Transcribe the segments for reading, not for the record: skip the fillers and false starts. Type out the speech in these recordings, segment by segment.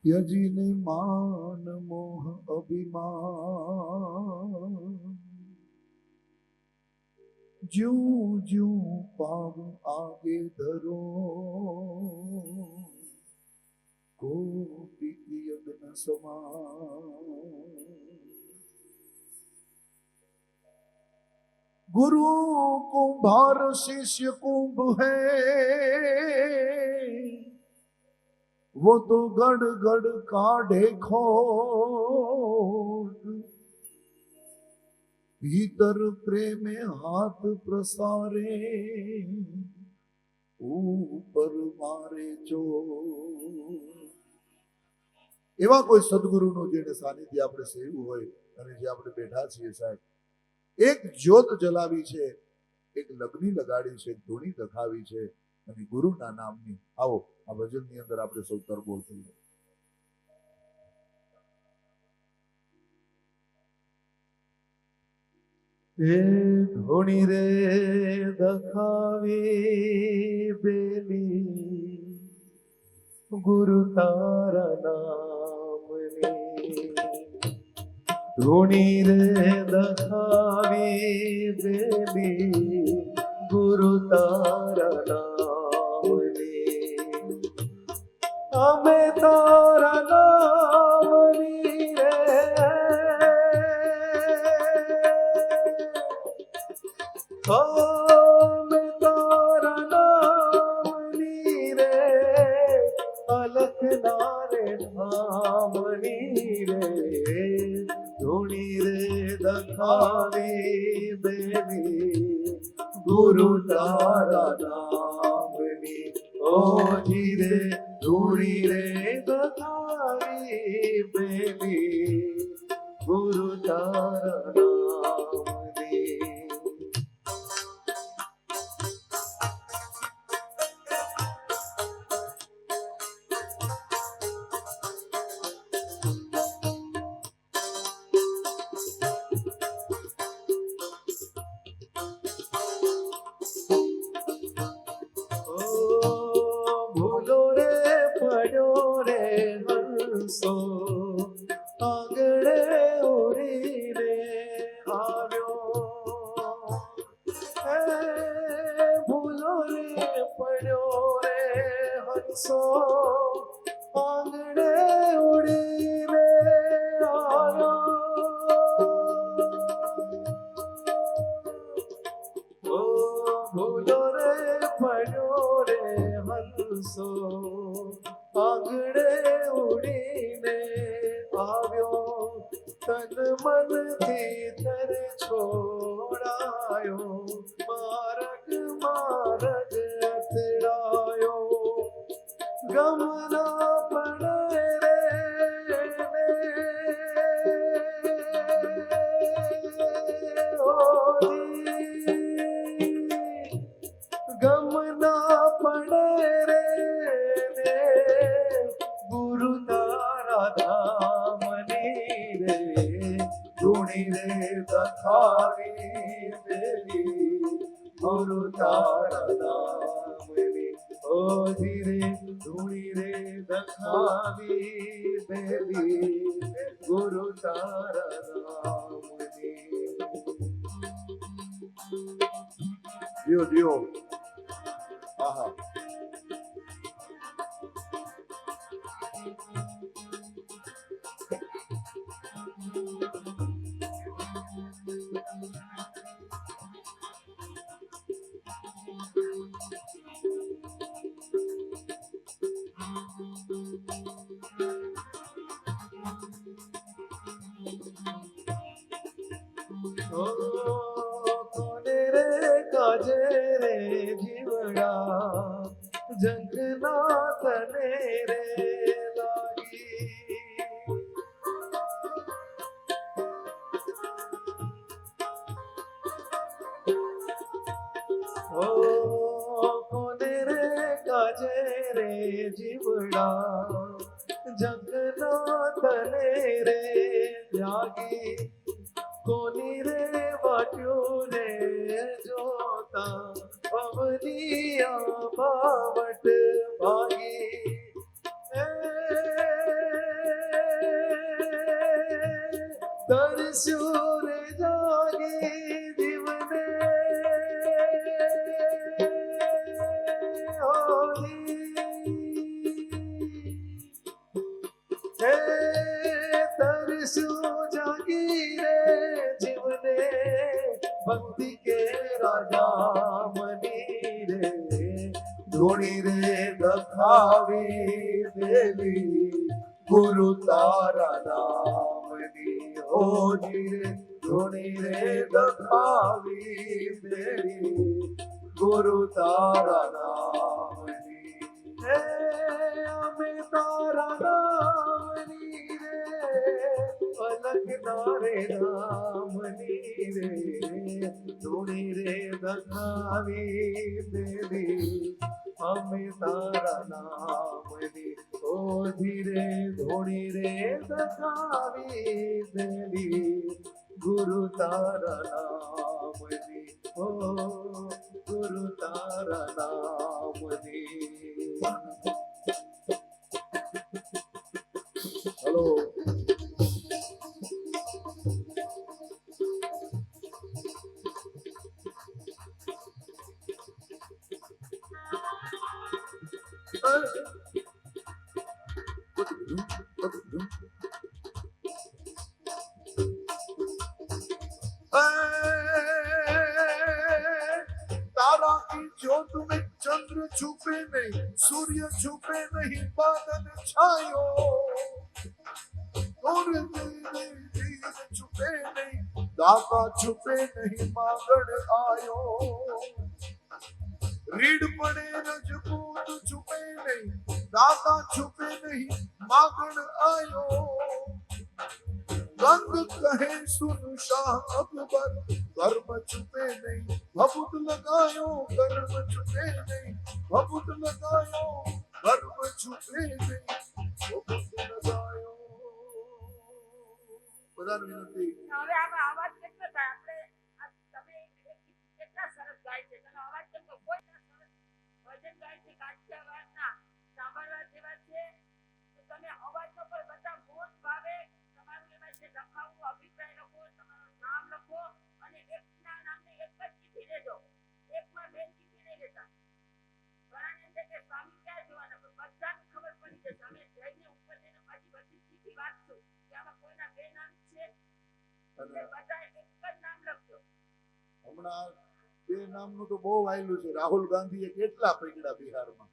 યજીને માન મોહ અભિમાન જ્યું જ્યું પાવ આગે ધરો કોપી યજ્ઞ સમાન गुरु कुंभार शिष्य कुंभ है वो तो गड़ गड़ काढ़े खोट भीतर प्रेम हाथ प्रसारे ऊपर मारे चो એવા કોઈ સદગુરુનું જેને સાનિધ્ય આપણે સેવ્યું હોય અને જે આપણે બેઠા છીએ સાહેબ, એક જ્યોત જલાવી છે, એક લગ્ની લગાડી છે, ધૂણી દખાવી છે અને ગુરુના નામની. આવો આ ભજનની અંદર આપણે સૌ તરબોળ થઈએ. એ ધૂણી રે દખાવી બેલી ગુરુ તારા નામની, ધૂણી રે દખાવી બેલી ગુરુ તારા નામની, અમે તારા નામની રે અમે તારા નામની રે અલખના રે નામની રે, ધૂણી રે દખાવી બેલી ગુરુ તારા નામની, ઓજી રે ધૂણી રે દખાવી બેલી ગુરુ તારા નામની. આગળે ઉડીને આવ્યો, ભૂલો રે પડ્યો રે હંસો, આગળે ઉડીને આવ્યો, ભૂલો રે પડ્યો રે હંસો, આગળે ઉડીને આવ્યો, તન મનથી તર છોડાયો, માર્ગ માર્ગ અથડાયો, ગમના પડે રે ગમના પડે રે ગુરુ તારા ધામની રે, ધૂણી રે દખાવી બેલી ગુરુ તારા નામની, ઓજી રે ધૂણી રે દખાવી બેલી ગુરુ તારા નામની. દિયો દિયો આહા. કોને રે કાજે રે જીવડા જંગના તને રે લાગી, કોને રે કાજે રે જીવડા જંગના તને રે લાગી, કોની રે વાટ્યું ને જોતા પવનિયા બાવટ ભાગી, સૂર જાગે જીવને હે તરસું જાગી રે જીવને ભક્તિ કે રાજા મની રે ધૂણી રે દખાવી દેલી ગુરુ તારા નામની હોજી રે ધૂણી રે દખાવી દેલી ગુરુ તારા નામની હે અમે તારા નામની રે અલગ તારે નામની રે ધૂણી રે દખાવી દેલી અમે તારા નામની ઓ ધીરે ધોણી રે દખાવી દેલી ગુરુ તારા નામની ઓ ગુરુ તારા નામની હલો तारा की ज्योत में चंद्र छुपे नहीं, सूर्य छुपे नहीं, बादल छायो और तीर छुपे नहीं, दाता छुपे नहीं, मागण आयो रीढ़ पड़े रजपूत छुपे नहीं, दाता छुपे नहीं, मागण आयो गंग कहे सुन शाह अकबर कर्म छुपे नहीं, भभूत लगायो कर्म छुपे नहीं, भभूत लगायो कर्म छुपे नहीं, भभूत लगायो બધાને વિનંતી હવે આમાં અવાજ કેટલો થાય આપણે તમે કેટલા સરસ ગાય છે તેનો અવાજ કેમ કે કોઈ સરસ ભજન ગાય છે કાઠિયાવાડના સાંભળવા જેવા છે તો તમે અવાજનો પર બધા મોજ ભાવે તમારું એમાં છે લખાવું અભિપ્રાય લખો તમારું નામ લખો અને એકના નામને એક જ ચીઠી લેજો એકમાં બે ચીઠી નહીં લેતા ઘણાને છે કે સ્વામી ક્યાં જવાના પણ બધાને ખબર પડી જશે અમે જઈને ઉપર જઈને પાછી બધી ચીઠી વાંચશું કે આમાં કોઈના બે નામ છે બધા એક જ નામ લખજો હમણાં બે નામનું તો બહુ વાયલું છે રાહુલ ગાંધીએ કેટલા પકડ્યા બિહારમાં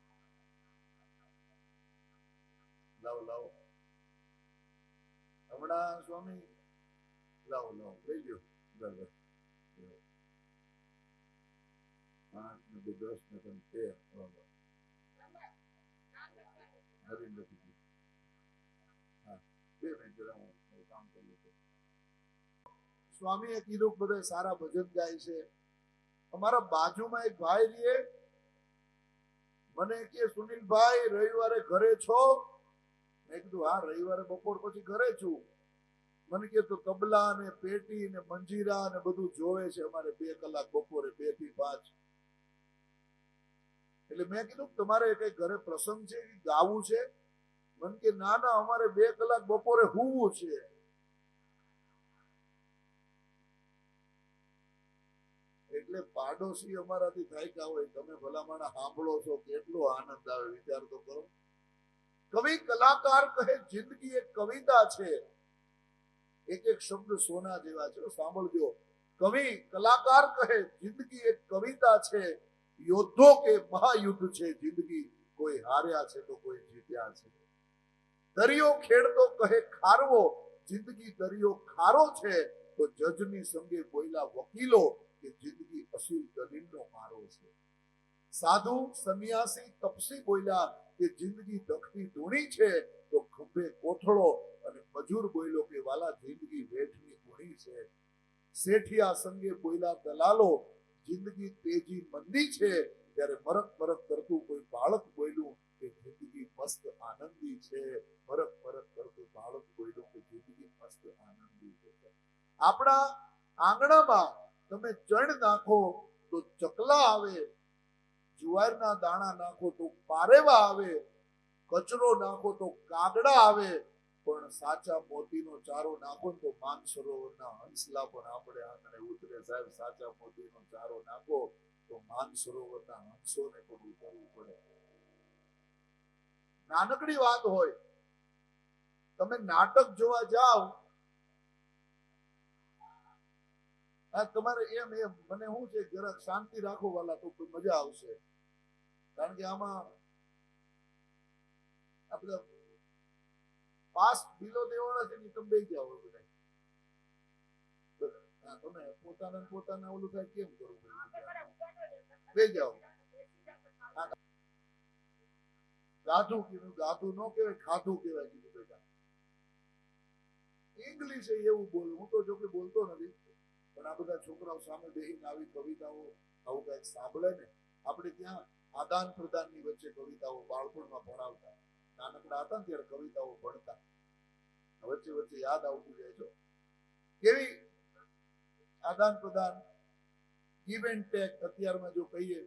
લાવો લાવો હમણાં સ્વામી લાવો લાવો લઈ ગયો બરાબર 8 ને 10 ને 13 બરાબર નરેન્દ્ર મોદી હા 2 મિનિટ જરા હું કામ કરી લઉં સ્વામીએ કીધું બધા સારા ભજન ગાય છે અમારા બાજુમાં એક ભાઈ રહે મને કે સુનિલભાઈ રવિવારે ઘરે છો મેં કીધું હા રવિવારે બપોર પછી ઘરે છું મને કે તો તબલા ને પેટી ને મંજીરા ને બધું જોવે છે અમારે 2 કલાક બપોરે 2 થી 5 એટલે મેં કીધું તમારે કઈ ઘરે પ્રસંગ છે કે ગાવું છે મને કે ના ના અમારે 2 કલાક બપોરે હુવું છે એટલે પાડોશી અમારાથી થાક્યા હોય તમે ભલામણ સાંભળો છો કેટલો આનંદ આવે વિચાર તો કરો કવિ કલાકાર કહે જિંદગી એક કવિતા છે એક એક શબ્દ સોના જેવા છે સાંભળજો કવિ કલાકાર કહે જિંદગી એક કવિતા છે યોદ્ધો કે મહાયુદ્ધ છે જિંદગી કોઈ હાર્યા છે તો કોઈ જીત્યા છે દરિયો ખેડતો કહે ખારવો જિંદગી દરિયો ખારો છે તો જજની સંગે બોયલા વકીલો કે જિંદગી અસીલ દલીલનો મારો છે સાધુ સંન્યાસી તપસી બોલ્યા કે જિંદગી દખતી ધૂણી છે તો ખંભે કોથળો અને મજૂર બોલ્યો કે વાલા જિંદગી વેઠની ધૂણી છે શેઠિયા સંગે બોલ્યા દલાલો જિંદગી તેજી મંદી છે ત્યારે મરક મરક કરતું કોઈ બાળક બોલ્યું કે જિંદગી મસ્ત આનંદી છે મરક મરક કરતું બાળક બોલ્યું કે જિંદગી મસ્ત આનંદી છે આપણા આંગણામાં તમે ચણ નાખો તો ચકલા આવે જુવારના દાણા નાખો તો પારેવા આવે કચરો નાખો તો કાગડા આવે પણ સાચા મોતીનો ચારો નાખો ને તો માનસરોવરના હંસલા પણ આપણે આંગણે ઉતરે સાહેબ. સાચા મોતીનો ચારો નાખો તો માનસરોવરના હંસોને પણ ઉતરવું પડે. નાનકડી વાત હોય, તમે નાટક જોવા જાઓ, તમારે એમ મને શું છે જરાક શાંતિ રાખો વાલા તો મજા આવશે. કારણ કે આમાં આપણે પાસ બિલો દેવાળા છે ને તમે બેસી જાઓ બધા. તમે પોતાના ઓલું થાય કેમ કરવું? બેસી જાઓ. ગાધું કીધું, ગાધું ન કહેવાય, ખાધું કહેવાય કીધું બેટા. ઇંગ્લિશ એવું બોલું, હું તો જોકે બોલતો નથી, પણ આ બધા છોકરાઓ સામે બેસીને આવી કવિતાઓ આવું કઈક સાંભળે ને. આપણે ત્યાં આદાન પ્રદાનની વચ્ચે કવિતાઓ બાળપણમાં ભણાવતા. નાનકડા હતા ને ત્યારે કવિતાઓ ભણતા, વચ્ચે વચ્ચે યાદ આવતું જાય છે. કેવી આદાન પ્રદાન, ગીવ એન્ડ ટેક. અત્યારમાં જો કહીએ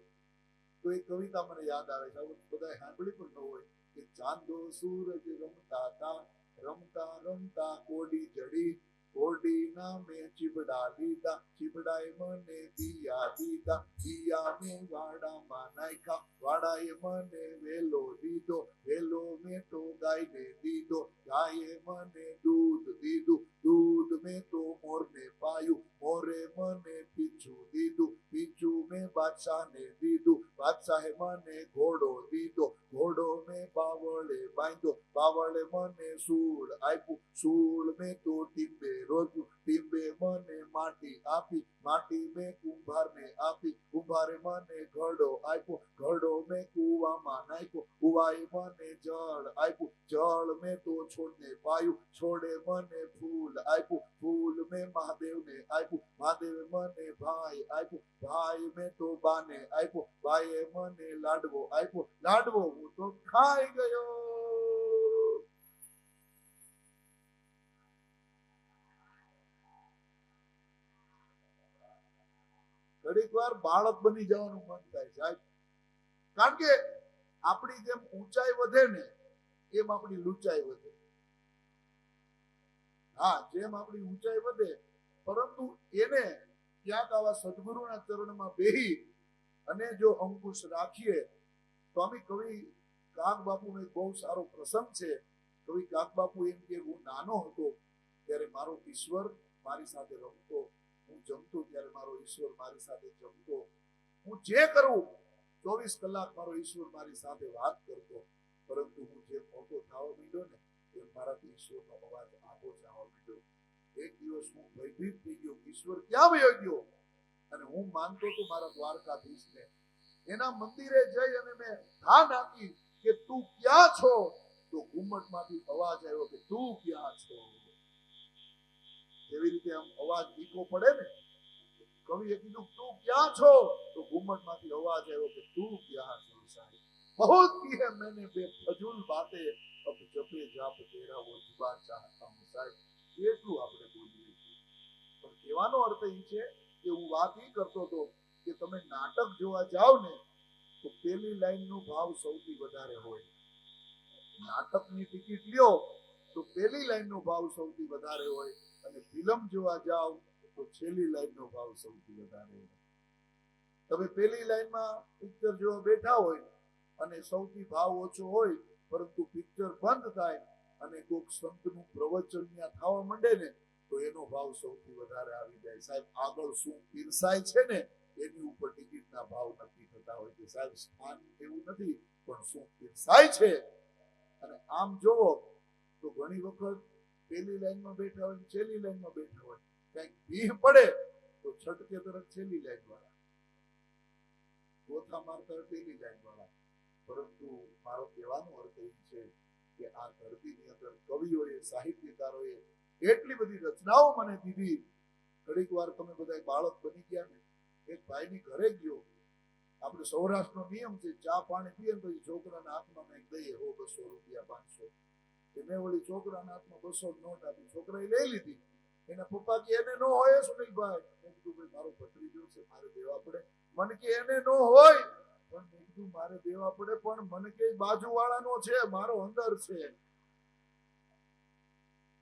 તો એ કવિતા મને યાદ આવે છે, બધા સાંભળી પણ ન હોય કે ચાંદો સૂરજ રમતા હતા, રમતા રમતા કોડી જડી, કોડી ના મેં ચીબડા લીધા, ચીબડાએ મને દિયા દીધા, દિયા મેં વાડામાં નાખ્યા, વાડાએ મને વેલો દીધો, વેલો મેં તો ગાયને દીધો, ગાયે મને દૂધ દીધું, દૂધ મેં તો મોરને પાયું, મોરે મને પીછું દીધું, પીછું મેં બાદશાહને દીધું, બાદશાહે મને ઘોડો દીધો, ઘોડો મેં બાવળે બાંધ્યો, બાવળે મને સૂળ આપ્યું, સૂળ મેં તો ટીંબે રોપ્યું, ટીંબે મને માટી આપી, માટી મેં કુંભારને આપી, કુંભારે મને ઘડો આપ્યો, ઘડો મેં કુવામાં નાખ્યો, કુવાએ મને જળ આપ્યું, જળ મેં તો છોડને પાયું, છોડે મને ફૂલ આપ્યું, ફૂલ મેં મહાદેવને આપ્યું, મહાદેવે મને ભાઈ આપ્યું, ભાઈ મેં તો બાને આપ્યો, બાએ મને લાડવો આપ્યો, લાડવો હું તો ખાઈ ગયો. ઘડીક વાર બાળક બની જવાનું મન થાય સાહેબ. કારણ કે આપણી જેમ ઊંચાઈ વધે ને એમ આપણી લૂંચાઈ વધે. હા, જેમ આપણી ઊંચાઈ વધે, પરંતુ એને ક્યાંક આવા સદગુરુના ચરણમાં બેહી અને જો અંકુશ રાખીએ. સ્વામી કવિ કાગ બાપુનો એક બહુ સારો પ્રસંગ છે. કવિ કાગ બાપુ એમ કે હું નાનો હતો ત્યારે મારો ઈશ્વર મારી સાથે રમતો, હું જમતો ત્યારે મારો ઈશ્વર મારી સાથે જમતો, હું જે કરું 24 કલાક મારો ઈશ્વર મારી સાથે વાત કરતો. પરંતુ હું જે મોટો થવા માંડ્યો ને એ મારાથી ઈશ્વરનો અવાજ આંખો જવા માંડ્યો. એક દિવસ હું ભયભીત થઈ ગયો, ઈશ્વર ક્યાં વયો ગયો? અને હું માનતો તો મારા દ્વારકાધીશને. એના મંદિરે જઈ અને મેં ધા નાખી કે તું ક્યાં છો? તો ઘુમ્મટમાંથી અવાજ આવ્યો કે તું ક્યાં છો? જેવી રીતે આમ અવાજ ઈકો પડે ને, કવિએ કીધું તું ક્યાં છો? તો ઘુમ્મટમાંથી અવાજ આવ્યો કે તું ક્યાં છો સાહેબ? बहुत की है मैंने बेफजूल बातें, अब जपे जाप तेरा वो जुबान चाहता हूं साહેબ. એટલું આપણે બોલીએ છીએ, પણ કહેવાનો અર્થ એ છે કે હું વાત એ કરતો હતો કે તમે નાટક જોવા જાઓ ને તો પેલી લાઈનનો ભાવ સૌથી વધારે હોય. નાટકની ટિકિટ લ્યો તો પેલી લાઈનનો ભાવ સૌથી વધારે હોય, અને ફિલ્મ જોવા જાઓ તો છેલ્લી લાઈનનો ભાવ સૌથી વધારે હોય. તમે પેલી લાઈનમાં પિક્ચર જોવા બેઠા હોય અને સૌથી ભાવ ઓછો હોય, પરંતુ પિક્ચર બંધ થાય અને કોઈક સંતનું પ્રવચન ત્યાં થવા માંડે ને તો એનો ભાવ સૌથી વધારે આવી જાય. સાહેબ આગળ શું પીરસાય છે ને એની ઉપર ટિકિટના ભાવ નક્કી થતા હોય છે સાહેબ. સ્થાન એવું નથી, પણ શું પીરસાય છે. અને આમ જોવો તો ઘણી વખત પેલી લાઈનમાં બેઠા હોય, છેલ્લી લાઈનમાં બેઠા હોય, કઈક ભીહ પડે તો છટકે તરફ છેલ્લી લાઈન વાળા, ગોથા મારતા હોય પેલી લાઈન વાળા. પરંતુ મારો કહેવાનો અર્થ એ છે કે આ ધરતીની અંદર કવિઓએ, સાહિત્યકારોએ એટલી બધી રચનાઓ મને દીધી. ઘડીક વાર તમે બધા બાળક બની ગયા ને, એક ભાઈની ઘરે ગયો. આપણે સૌરાષ્ટ્રનો નિયમ છે, ચા પાણી પીએ તો છોકરાના હાથમાં કંઈક દઈએ, 100, 200 રૂપિયા, 500. મેં વળી છોકરાના હાથમાં 200 નોટ આપી, છોકરાએ લઈ લીધી. એના પપ્પા કે એને નો હોય સુનિલભાઈ. મેં કીધું ભાઈ મારો ભત્રીજો છે, મારે દેવા પડે. મને કે એને નો હોય, પણ મેં કીધું મારે દેવા પડે, પણ મને કે બાજુ વાળાનો છે, મારો અંદર છે.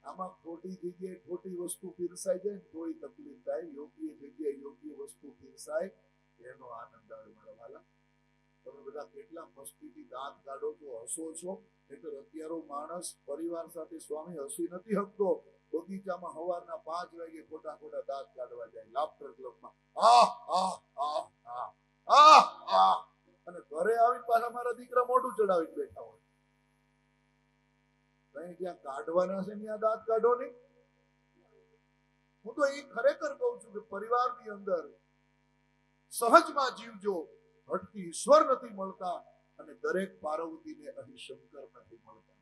આમાં ખોટી જગ્યાએ ખોટી વસ્તુ પીરસાઈ જાય ને તોય તકલીફ થાય. યોગ્ય જગ્યાએ યોગ્ય વસ્તુ પીરસાય એનો આનંદ આવે. મારા વાલા, તમે બધા કેટલા મસ્તીથી દાંત કાઢો છો, હસો છો. નહીંતર અત્યારો માણસ પરિવાર સાથે સ્વામી હસી નથી શકતો. બગીચામાં સવારના 5 વાગે ખોટા ખોટા દાંત કાઢવા જાય, લાફ્ટર ક્લબમાં અને ઘરે આવી પાછા મારા દીકરા મોઢું ચડાવીને બેઠા હોય. કઈ જ્યાં કાઢવાના છે ત્યાં દાંત કાઢો નહીં. હું તો એ ખરેખર કહું છું કે પરિવારની અંદર સહજમાં જીવજો. હટકી ઈશ્વર નથી મળતા અને દરેક પાર્વતીને અહીં શંકર નથી મળતા.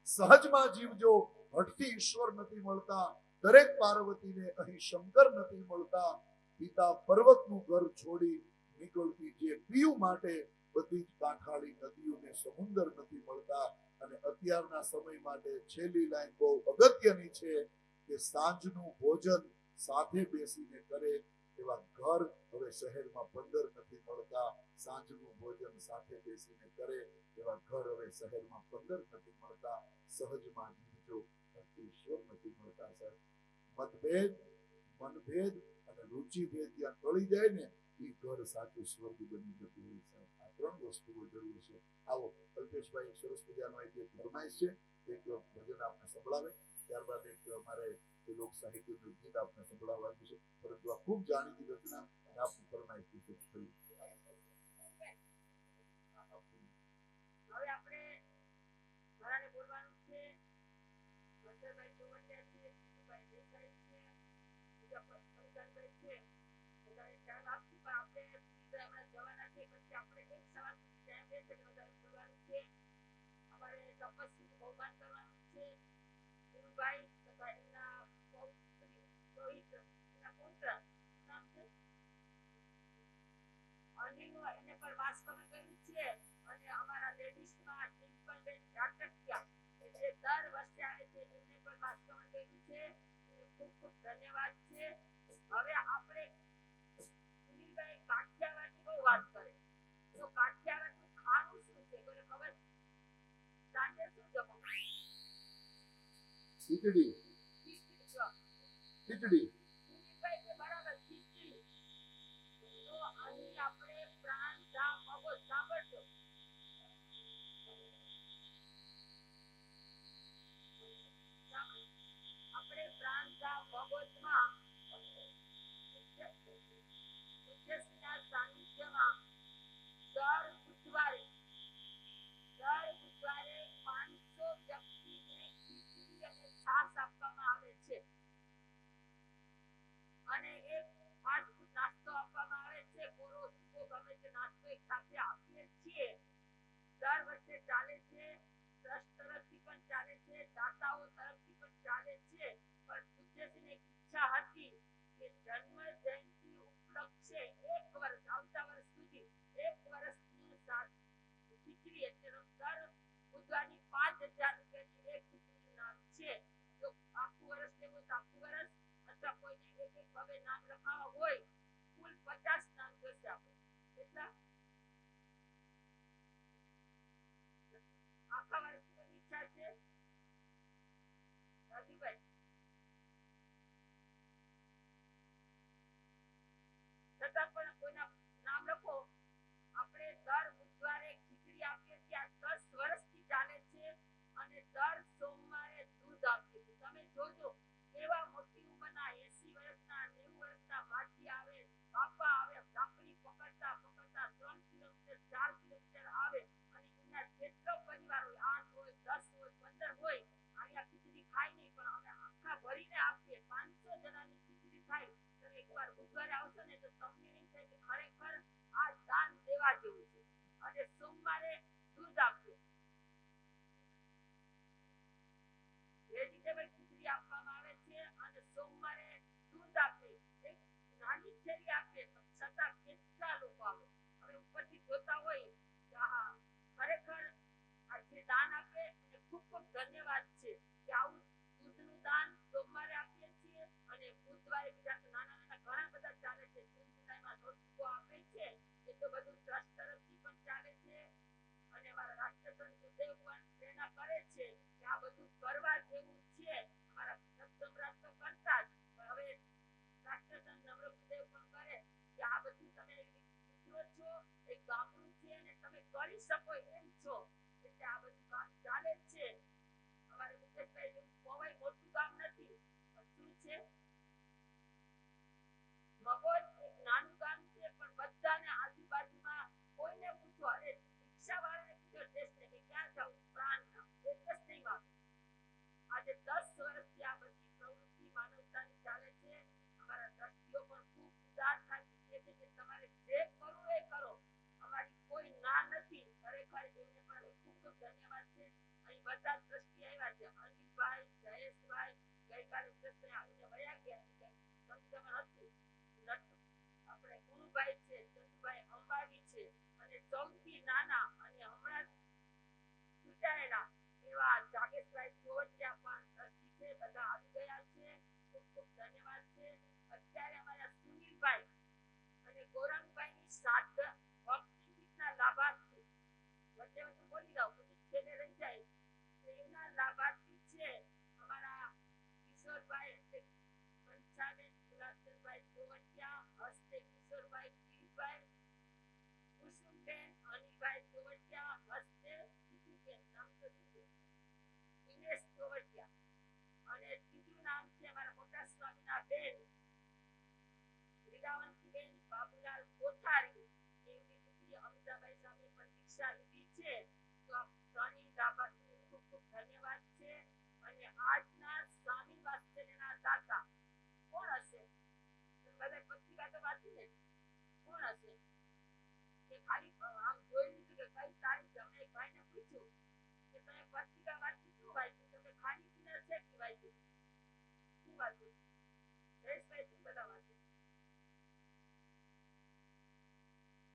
સહજમાં જીવજો. હટકી ઈશ્વર નથી મળતા, દરેક પાર્વતીને અહીં શંકર નથી મળતા. પિતા પર્વતનું ઘર છોડી નીકળતી જે પીવું માટે બધી જ કાંઠાળી નદીઓને સમુદ્ર નથી મળતા. અને અત્યારના સમય માટે છેલ્લી લાઈન બહુ અગત્યની છે કે સાંજનું ભોજન સાથે બેસીને કરે એવા ઘર હવે શહેરમાં 15 નથી મળતા. સાંજનું ભોજન સાથે બેસીને કરે એવા ઘર હવે શહેરમાં 15 નથી મળતા. સહજમાં જીવજો, ઈશ્વર નથી મળતા. સાહેબ, મતભેદ, મનભેદ અને રુચિભેદ જ્યાં ટળી જાય ને એ ઘર સાચું સ્વર્ગ બની જતું હોય. સાહેબ, આ 3 વસ્તુઓ જરૂર છે. આવો, કલ્પેશભાઈ સરસ મજાનો એક ફરમાઈશ છે, એક ભજન આપને સંભળાવે. ત્યારબાદ એક અમારે લોક સાહિત્યનું ગીત આપને સંભળાવવાનું છે. પરંતુ આ ખૂબ જાણીતી રચના અને આપની ફરમાઈશ વિશે હવે આપણે ઘણાને બોલવાનું છે. વંદરભાઈ ચોવડિયા છે, જીતુભાઈ દેસાઈ છે, બીજા પરિધાનભાઈ છે. બધાને ખ્યાલ આપશું, પણ આપણે હમણાં જવાના છે. પછી આપણે 1 સવા સુધી ટાઈમ રહેશે એટલે બધાને બોલવાનું છે. અમારે તપસ્વીનું બહુમાન કરવાનું છે. ગુરુભાઈ તથા એમના પૌત્રી રોહિત, એના પુત્ર નામ છે અનિલનો, એને પણ વાસ્તવમાં કર્યું છે. અને અમારા લેડીઝમાં ડિમ્પલબેન ઝાટકિયા, એટલે દર વર્ષે આવે છે, એમને પણ વાસ્તવમાં કર્યું છે. ખૂબ ખૂબ ધન્યવાદ છે. હવે આપણે સુનિલભાઈ કાઠિયાવાડની બહુ વાત કરે તો કાઠિયાવાડનું ખાવાનું શું છે કોઈને ખબર? સાંજે શું જમો? ખીચડી. ખીચડી સુનિલભાઈ કે બરાબર, ખીચડી. તો અહીં આપણે પ્રાણ ધામ મગજ સાંભળજો. આપણે પ્રાણધામ મગજમાં ઉદ્દેશના સાનિધ્યમાં દર બુધવારે 500 વ્યક્તિને ખીચડી અને છાશ આપવામાં આવે છે. અને એક ફાસ્ટ ફૂડ નાસ્તો આપવામાં આવે છે. કોરો સૂકો ગમે તે નાસ્તો એક સાથે આપીએ છીએ. દર વર્ષે ચાલે છે. ટ્રસ્ટ તરફથી પણ ચાલે છે, દાતાઓ તરફથી પણ ચાલે છે. પણ પૂજ્યશ્રીને એક ઈચ્છા હતી કે જન્મ જયંતિ ઉપલક્ષે 1 વર્ષ, આવતા વર્ષ સુધી 1 વર્ષની ખીચડી એટલે દર બુધવારની 5000 રૂપિયાની એક ખીચડીનું નામ છે. જો આખું વર્ષ લેવું તો આખું વર્ષ, અથવા કોઈને એક હવે નામ લખાવવા હોય, કુલ 50 નામ જોશે આપણે. કેટલા? આખા વર્ષની કોઈ ઈચ્છા છે? રાજુભાઈ, છતાં પણ કોઈના નામ લખો. આપણે દર બુધવારે ખીચડી આપીએ છીએ. આ 10 વર્ષથી ચાલે છે. અને દર સોમવારે દૂધ આપીએ છીએ. તમે જોજો કેવા મોટી ઉંમરના 80 વર્ષના 90 વર્ષના માજી આવે, બાપા આવે, લાકડી પકડતા પકડતા 3 કિલોમીટર 4 કિલોમીટર આવે. અને એમના જેટલો પરિવાર હોય, 8 હોય, 10 હોય, 15 હોય, અહીંયા ખીચડી ખાય નહીં, પણ અમે આખા ભરીને આપીએ. 500 જણાની ખીચડી થાય. તમે એકવાર બુધવારે આવશો ને તો તમને એમ થાય કે ખરેખર આ દાન દેવા જેવું છે. અને સોમવારે દૂધ આપીએ, વેજીટેબલ ખીચડી આપવામાં આવે છે. અને સોમવારે દૂધ આપીએ, એક નાની થેલી આપીએ, છતાં કેટલા લોકો આવે. હવે ઉપરથી જોતા હોય કે હા, ખરેખર આ જે દાન આપે એને ખૂબ ખૂબ ધન્યવાદ છે કે આવું દૂધનું દાન સોમવારે આપીએ છીએ. અને બુધવારે બીજા નાના નાના ઘણા બધા ચાલે છે. જૂન જુલાઈમાં નોટબુકો આપે છે. એ તો બધું ટ્રસ્ટ તરફથી પણ ચાલે છે. અને અમારા રાષ્ટ્રસંત સુખદેવ પણ પ્રેરણા કરે છે કે આ બધું કરવા જેવું છે. ગામડું છે અને તમે કરી શકો એમ છો એટલે આ બધું કામ ચાલે જ છે. અમારે મુકેશભાઈ એવું કોઈ મોટું કામ નથી. પણ શું છે મગોદ એક નાનું ગામ છે પણ બધાને આજુબાજુમાં કોઈને પૂછો અરે રિક્ષાવાળાને પૂછો ટેસ્ટ કે ક્યાં જાવ પ્રાણના એડ્રેસ નહીં માગે. આજે 10 વર્ષથી આ બધી પ્રવૃત્તિ માનવતાની ચાલે છે. અમારા ટ્રસ્ટીઓ પણ ખૂબ ઉદાર થાય છે કે તમારે જે કરવું એ કરો. અમારી કોઈ ના નથી. ખરેખર એમને પણ ખૂબ ખૂબ ધન્યવાદ છે. અહીં બધા ટ્રસ્ટી આવ્યા છે. અનિલભાઈ, જયેશભાઈ ગઈકાલે ટ્રસ્ટી આવીને વયા ગયા. સંગઠન હતું. આપણે ગુરુભાઈ છે, ચંદુભાઈ અંબાવી છે અને સૌથી નાના અને હમણાં ચૂંટાયેલા એવા જાગેશભાઈ ચોવટિયા પણ ટ્રસ્ટી છે. બધા આવી ગયા છે. ખૂબ ખૂબ ધન્યવાદ છે. અત્યારે અમારા સુનિલભાઈ અને ગૌરંગભાઈની સાથે ભક્તિ ગીતના લાભાર્થી વચ્ચે વચ્ચે બોલી જાઓ પછી છેલ્લે રહી જાય એના લાભાર્થી છે અમારા કિશોરભાઈ એટલે પંચાબેન ગુલાબચંદભાઈ ચોવટિયા, હસ્તે કિશોરભાઈ ગીરીભાઈ, કુસુમબેન અનિલભાઈ ચોવટિયા, હસ્તે બીજુબેન નામ તો શું દિનેશ ચોવટિયા અને ત્રીજું નામ છે અમારા મોટા સ્વામીના બેન લીલાવંતીબેન બાબુલાલ કોઠારી. એમની દીકરી અમિતાભાઈ સામે પણ દીક્ષા લીધી છે. તો આ ત્રણેય લાભાર્થીને ખૂબ ખૂબ ધન્યવાદ છે. અને આજના સ્વામી વાત્સલ્યના દાતા કોણ હશે? બધા પત્રિકા તો વાંચી ને કોણ હશે? કે ખાલી આમ જોઈ લીધું કે કઈ તારીખ અમે એક ભાઈને પૂછ્યું કે તમે પત્રિકા વાંચી શું વાંચ્યું? તમે ખાલી પીના છે કે વાંચ્યું? શું વાંચ્યું? જયેશભાઈ શું બધા વાંચ્યું?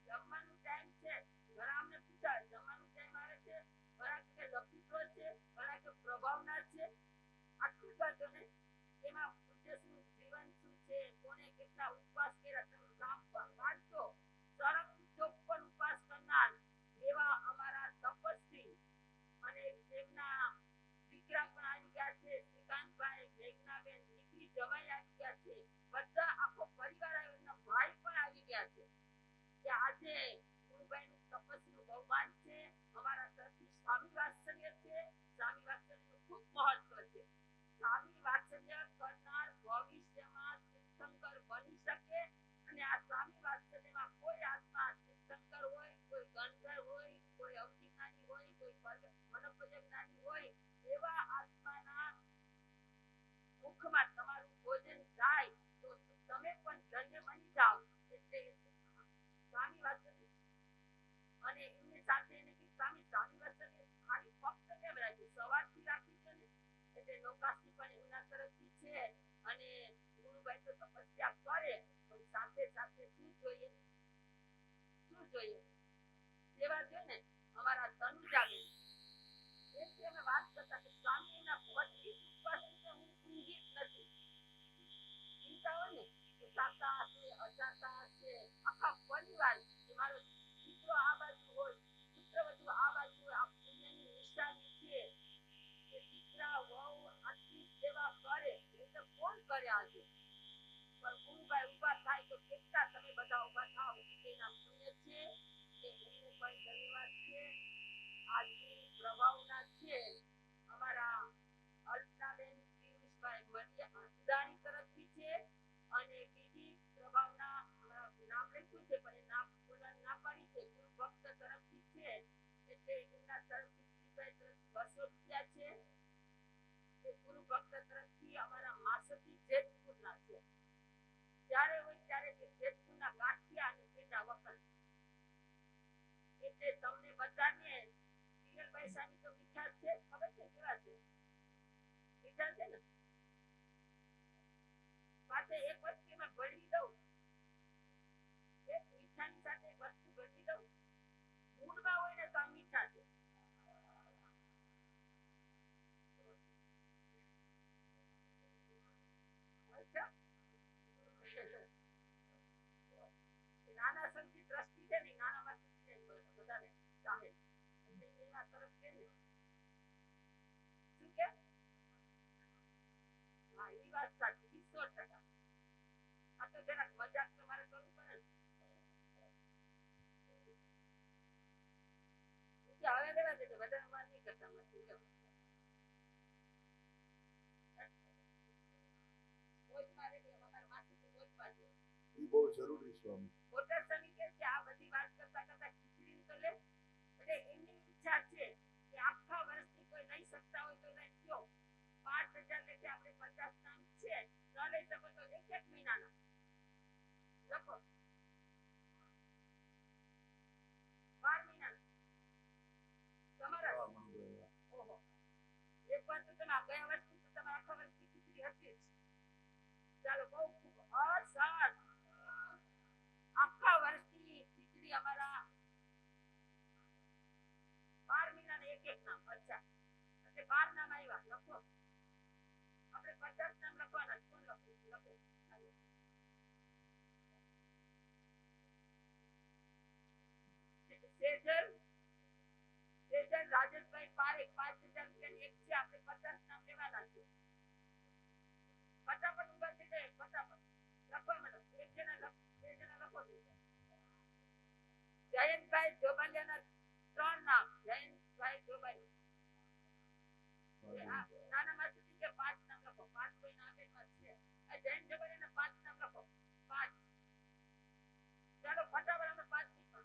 જમવાનું ટાઈમ છે. ઘણા અમને પૂછા જમવાનું ટાઈમ આવે છે. ઘણા કે લખીતો છે, ઘણા કે પ્રભાવના છે. આટલું વાંચો ને એમાં ઉદ્દેશનું જીવન શું છે, કોને કેટલા ઉપવાસ કર્યા તમે કામ વાંચો. સરળ 54 ઉપવાસ કરનાર એવા અમારા તપસ્વી અને તેમના દીકરા પણ આવી ગયા છે. શ્રીકાંતભાઈ, મેઘનાબેન દીકરી જવાઈ આવી ગયા છે. બધા આખો પરિવાર આવ્યો. એમના ભાઈ પણ આવી ગયા છે. કે આજે ગુરુભાઈનું તપસ્વીનું બહુમાન છે. અમારા તરફથી સ્વામી વાત્સલ્ય છે. સ્વામી વાત્સલ્યનું ખૂબ મહત્વ છે. સ્વામી વાત્સલ્ય કરનાર ભવિષ્યમાં તીર્થંકર બની શકે. અને આ સ્વામી વાત્સલ્યમાં કોઈ આત્મા તીર્થંકર હોય, કોઈ ગંધર્વ હોય, કોઈ અવધિજ્ઞાની હોય, કોઈ મનોપજ્ઞાની હોય એવા આત્માના મુખમાં તમારું ભોજન જાય તો તમે પણ ધન્ય બની જાઓ. એટલે સ્વામી વાત્સલ્ય અને એમની સાથે એને કે સ્વામી વાત્સલ્ય ખાલી ફક્ત કેમ રાખ્યું? સવારથી રાખ્યું છે ને એટલે લોકાસી પણ એમના તરફથી છે. અને ગુરુભાઈ તો તપસ્યા કરે પણ સાથે સાથે શું જોઈએ? શું જોઈએ? સેવા જોઈએ ને. અમારા તનુજાબેન એટલે અમે વાત કરતા કે સ્વામીના 25 ઉપવાસની તો હું ઊંઘી જ નથી. ચિંતા હોય ને તો સાતા હશે, અજાતા હશે, આખા પરિવાર મારો દીકરો આ બાજુ હોય, પુત્રવધુ આ બાજુ હોય. આ પુણ્યની નિશાની છે કે દીકરા વહુ આટલી સેવા કરે એટલે કોણ કરે આજે? પણ ગુરુભાઈ ઉભા થાય તો કેટલા તમે બધા ઉભા થાવ એના પુણ્ય છે. કે એમને પણ ધન્યવાદ છે. આજની પ્રભાવના છે અમારા અલ્પનાબેન પિયુષભાઈ મલિયાદાની તરફથી છે. અને બીજી પ્રભાવના નામ લખ્યું છે પણ એ નામ બોલવાની ના પાડી છે. ગુરુ ભક્ત તરફથી છે એટલે એમના તરફથી ગિરીભાઈ તરફથી 200 રૂપિયા છે. એ ગુરુ ભક્ત તરફથી અમારા માસતી જેતપુરના છે. જ્યારે હોય ત્યારે જેતપુરના ગાંઠિયા અને પેંડા વખત એટલે તમને બધાને પિયર પૈસાની તો મીઠા છે. ખબર છે કેવા છે? મીઠા છે ને. સાથે એક વસ્તુ એમાં ભરવી દઉં. એક મીઠાની સાથે એક વસ્તુ ભરવી દઉં. મૂળમાં હોય ને તો આ મીઠા છે. નાના સંગી દ્રષ્ટિ છે ને નાનામાં બધાને ચાહે એના તરફ છે ને શું કે હા એ વાત સાચી 100%. આ તો જરાક મજાક તમારે કરવું પડે ને. બહુ જરૂરી સ્વામી. મોટા સ્વામી કહે છે આ બધી વાત કરતા કરતા ખીચડી તો લે. એટલે એમની ઈચ્છા છે કે આખા વર્ષની કોઈ લઈ શકતા હોય તો લઈ લ્યો. 5,000 લેખે આપણે 50 નામ છે. ન લઈ શકો તો એક મહિનાના લખો. 12 મહિનાના તમારા. ઓહો, એક વાર તો તમે ગયા વર્ષની તો તમે આખા વર્ષની ખીચડી હતી જ. ચાલો બહુ ખૂબ સરસ. આખા વર્ષની ખીચડી અમારા 12 મહિનાના એક નામ. અચ્છા, એટલે 12 નામ આવ્યા. લખો. આપણે 50 નામ લખવાના. કોણ લખો? સેજલ રાજેશભાઈ પારેખ 5,000 રૂપિયાની એક છે. આપણે 50 નામ લેવાના છે. ફટાફટ ઉભા થઈ જાય. ફટાફટ લખો. મને એક જણા લખો. જયંતભાઈ જોબાલિયાના 3 નામ. જયંતભાઈ જોબાલિયા. નાના માસી કે 5 નામ લખો. 5 કોઈ નામ એમાં છે. જયંત જોબાલિયાના 5 નામ લખો. 5. ચાલો ફટાફટ અમે 5 નીકળો.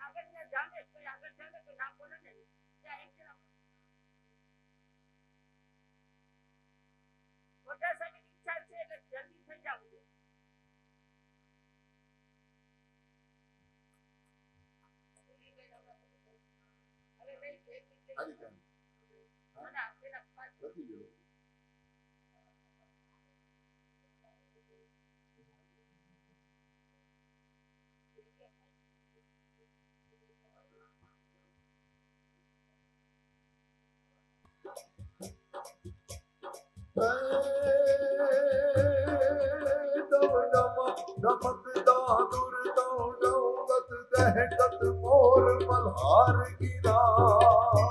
આગળ ને જાણે કોઈ આગળ જાણે કોઈ નામ બોલે ને ત્યાં એક જણા મોટા સાહેબની ઈચ્છા છે એટલે જલ્દી થઈ જાવ. હાલી કામ. નથી ગયો. મોર મલ્હાર ગીરા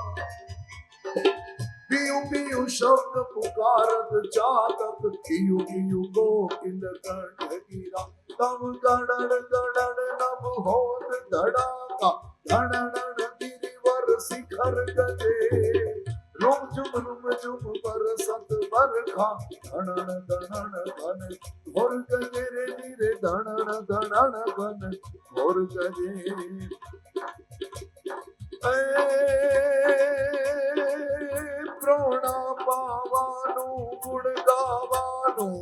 પિયું પિયું શબ્દ પુકારત જાતક પિયું પિયું ગોકિલ કંઠ ગીરા તમ ગણન ગણન નભ હોત ધડાકા ગણન ગિરિવર શિખર ગજે રૂમ ઝુમ પર સત બરખા ધણન ધણન ઘન ઘોર ગજે રે ધીરે ધણન ધણન ઘન ઘોર ગજે. પ્રોણા પાવાનું ગુણ ગાવાનું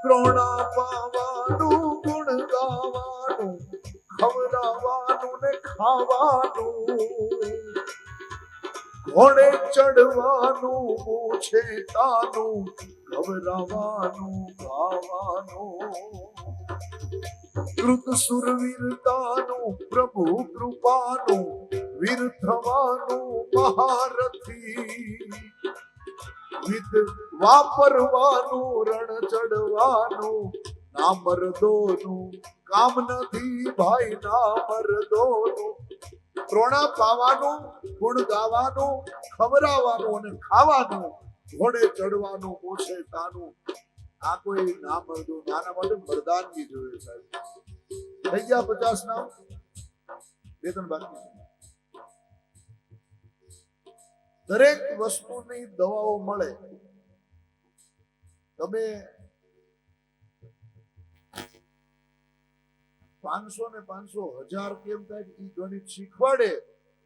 પ્રોણા પાવાનું ગુણ ગાવાનું ખવડાવવાનું ને ખાવાનું ઘોડે ચડવાનું પૂછે તાનું ખવડાવવાનું ખાવાનું કૃત સુરવીરતાનું પ્રભુ કૃપાનું વીર થવાનું મહારથી વિધ વાપરવાનું રણ ચડવાનું ના મરદોનું કામ નથી ભાઈ ના મરદોનું. પ્રોણા પાવાનું ગુણ ગાવાનું ખવડાવવાનું અને ખાવાનું ઘોડે ચડવાનું પૂછે તાનું. આ કોઈ ના મરદો નાના માટે મરદાનગી જોઈએ સાહેબ. થઈ ગયા 50 નામ. 2-3 બાકી. દરેક વસ્તુની દવાઓ મળે. તમે 500 ને 500 1000 કેમ થાય એ ગણિત શીખવાડે,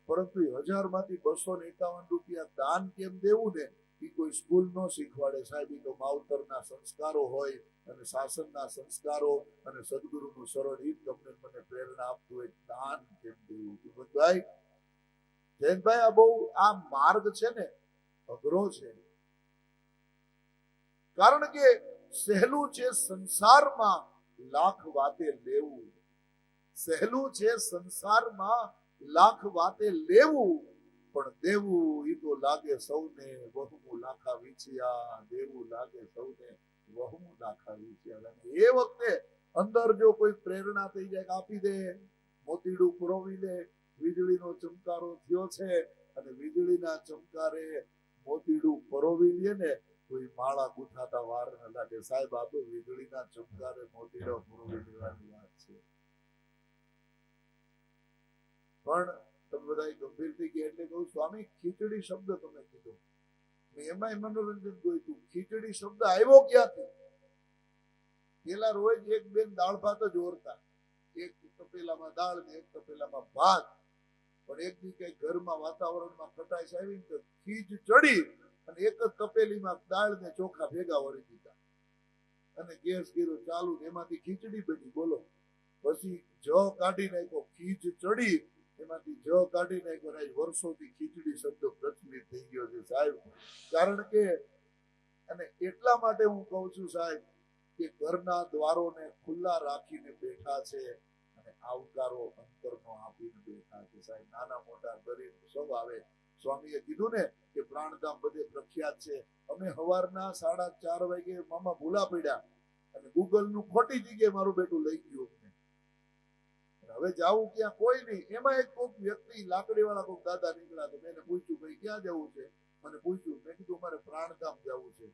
પરંતુ 1000 માંથી 251 રૂપિયા દાન કેમ દેવું ને એ કોઈ સ્કૂલ નો શીખવાડે સાહેબ. એ તો માવતરના સંસ્કારો હોય અને શાસનના સંસ્કારો અને સદગુરુનું સરળ રીત તમને મને પ્રેરણા આપતું હોય. દાન કેમ દેવું? ભાઈ જયંતભાઈ આ બહુ આ માર્ગ છે ને અઘરો છે. કારણ કે સહેલું છે સંસારમાં લાખ વાતે લેવું. સહેલું છે સંસારમાં લાખ વાતે લેવું, પણ દેવું ઈ તો લાગે સૌને વહમું લાખા વીછિયા. દેવું લાગે સૌને વહમું લાખા વીછિયા. એ વખતે અંદર જો કોઈ પ્રેરણા થઈ જાય આપી દે, મોતીડું પુરવી લે. વીજળીનો ચમકારો થયો છે અને વીજળીના ચમકારે મોતીડું પરોવી લે ને કોઈ માળા ગુથાતા વાર ન લાગે સાહેબ. આ તો વીજળીના ચમકારે મોતીડો પરોવી લેવાની વાત છે. પણ તમે બધા ગંભીર થઈ ગયા એટલે કહું સ્વામી ખીચડી શબ્દ તમે કીધો. એમાંય મનોરંજન જોઈતું. ખીચડી શબ્દ આવ્યો ક્યાંથી? પેલા રોજ એક બેન દાળ ભાત જ ઓરતા, એક તપેલામાં દાળ ને એક તપેલામાં ભાત. પણ એક દી કઈ ઘરમાં વાતાવરણમાં ખટાશ આવી તો ખીજ ચડી અને એક જ તપેલીમાં દાળ ને ચોખા ભેગા વળી દીધા અને ગેસ ગીરો ચાલુ, એમાંથી ખીચડી બની. બોલો, પછી જ કાઢી નાખ્યો, ખીજ ચડી એમાંથી જ કાઢી નાખ્યો. વર્ષોથી ખીચડી શબ્દ પ્રચલિત થઈ ગયો છે સાહેબ. કારણ કે અને એટલા માટે હું કહું છું સાહેબ કે ઘરના દ્વારોને ખુલ્લા રાખીને બેઠા છે અને આવકારો અંતરનો આપીને બેઠા છે સાહેબ. નાના મોટા ગરીબ સૌ આવે. સ્વામીએ કીધું ને કે પ્રાણધામ બધે પ્રખ્યાત છે. અમે સવારના 4:30 વાગે મામા ભૂલા પડ્યા અને ગૂગલ નું ખોટી જગ્યાએ મારું બેટું લઈ ગયું. હવે જાવું ક્યાં કોઈ નહીં. એમાં એક કોઈક વ્યક્તિ લાકડી વાળા કોઈક દાદા નીકળ્યા તો મેં પૂછ્યું ભાઈ ક્યાં જવું છે? મને પૂછ્યું. મેં કીધું મારે પ્રાણધામ જવું છે.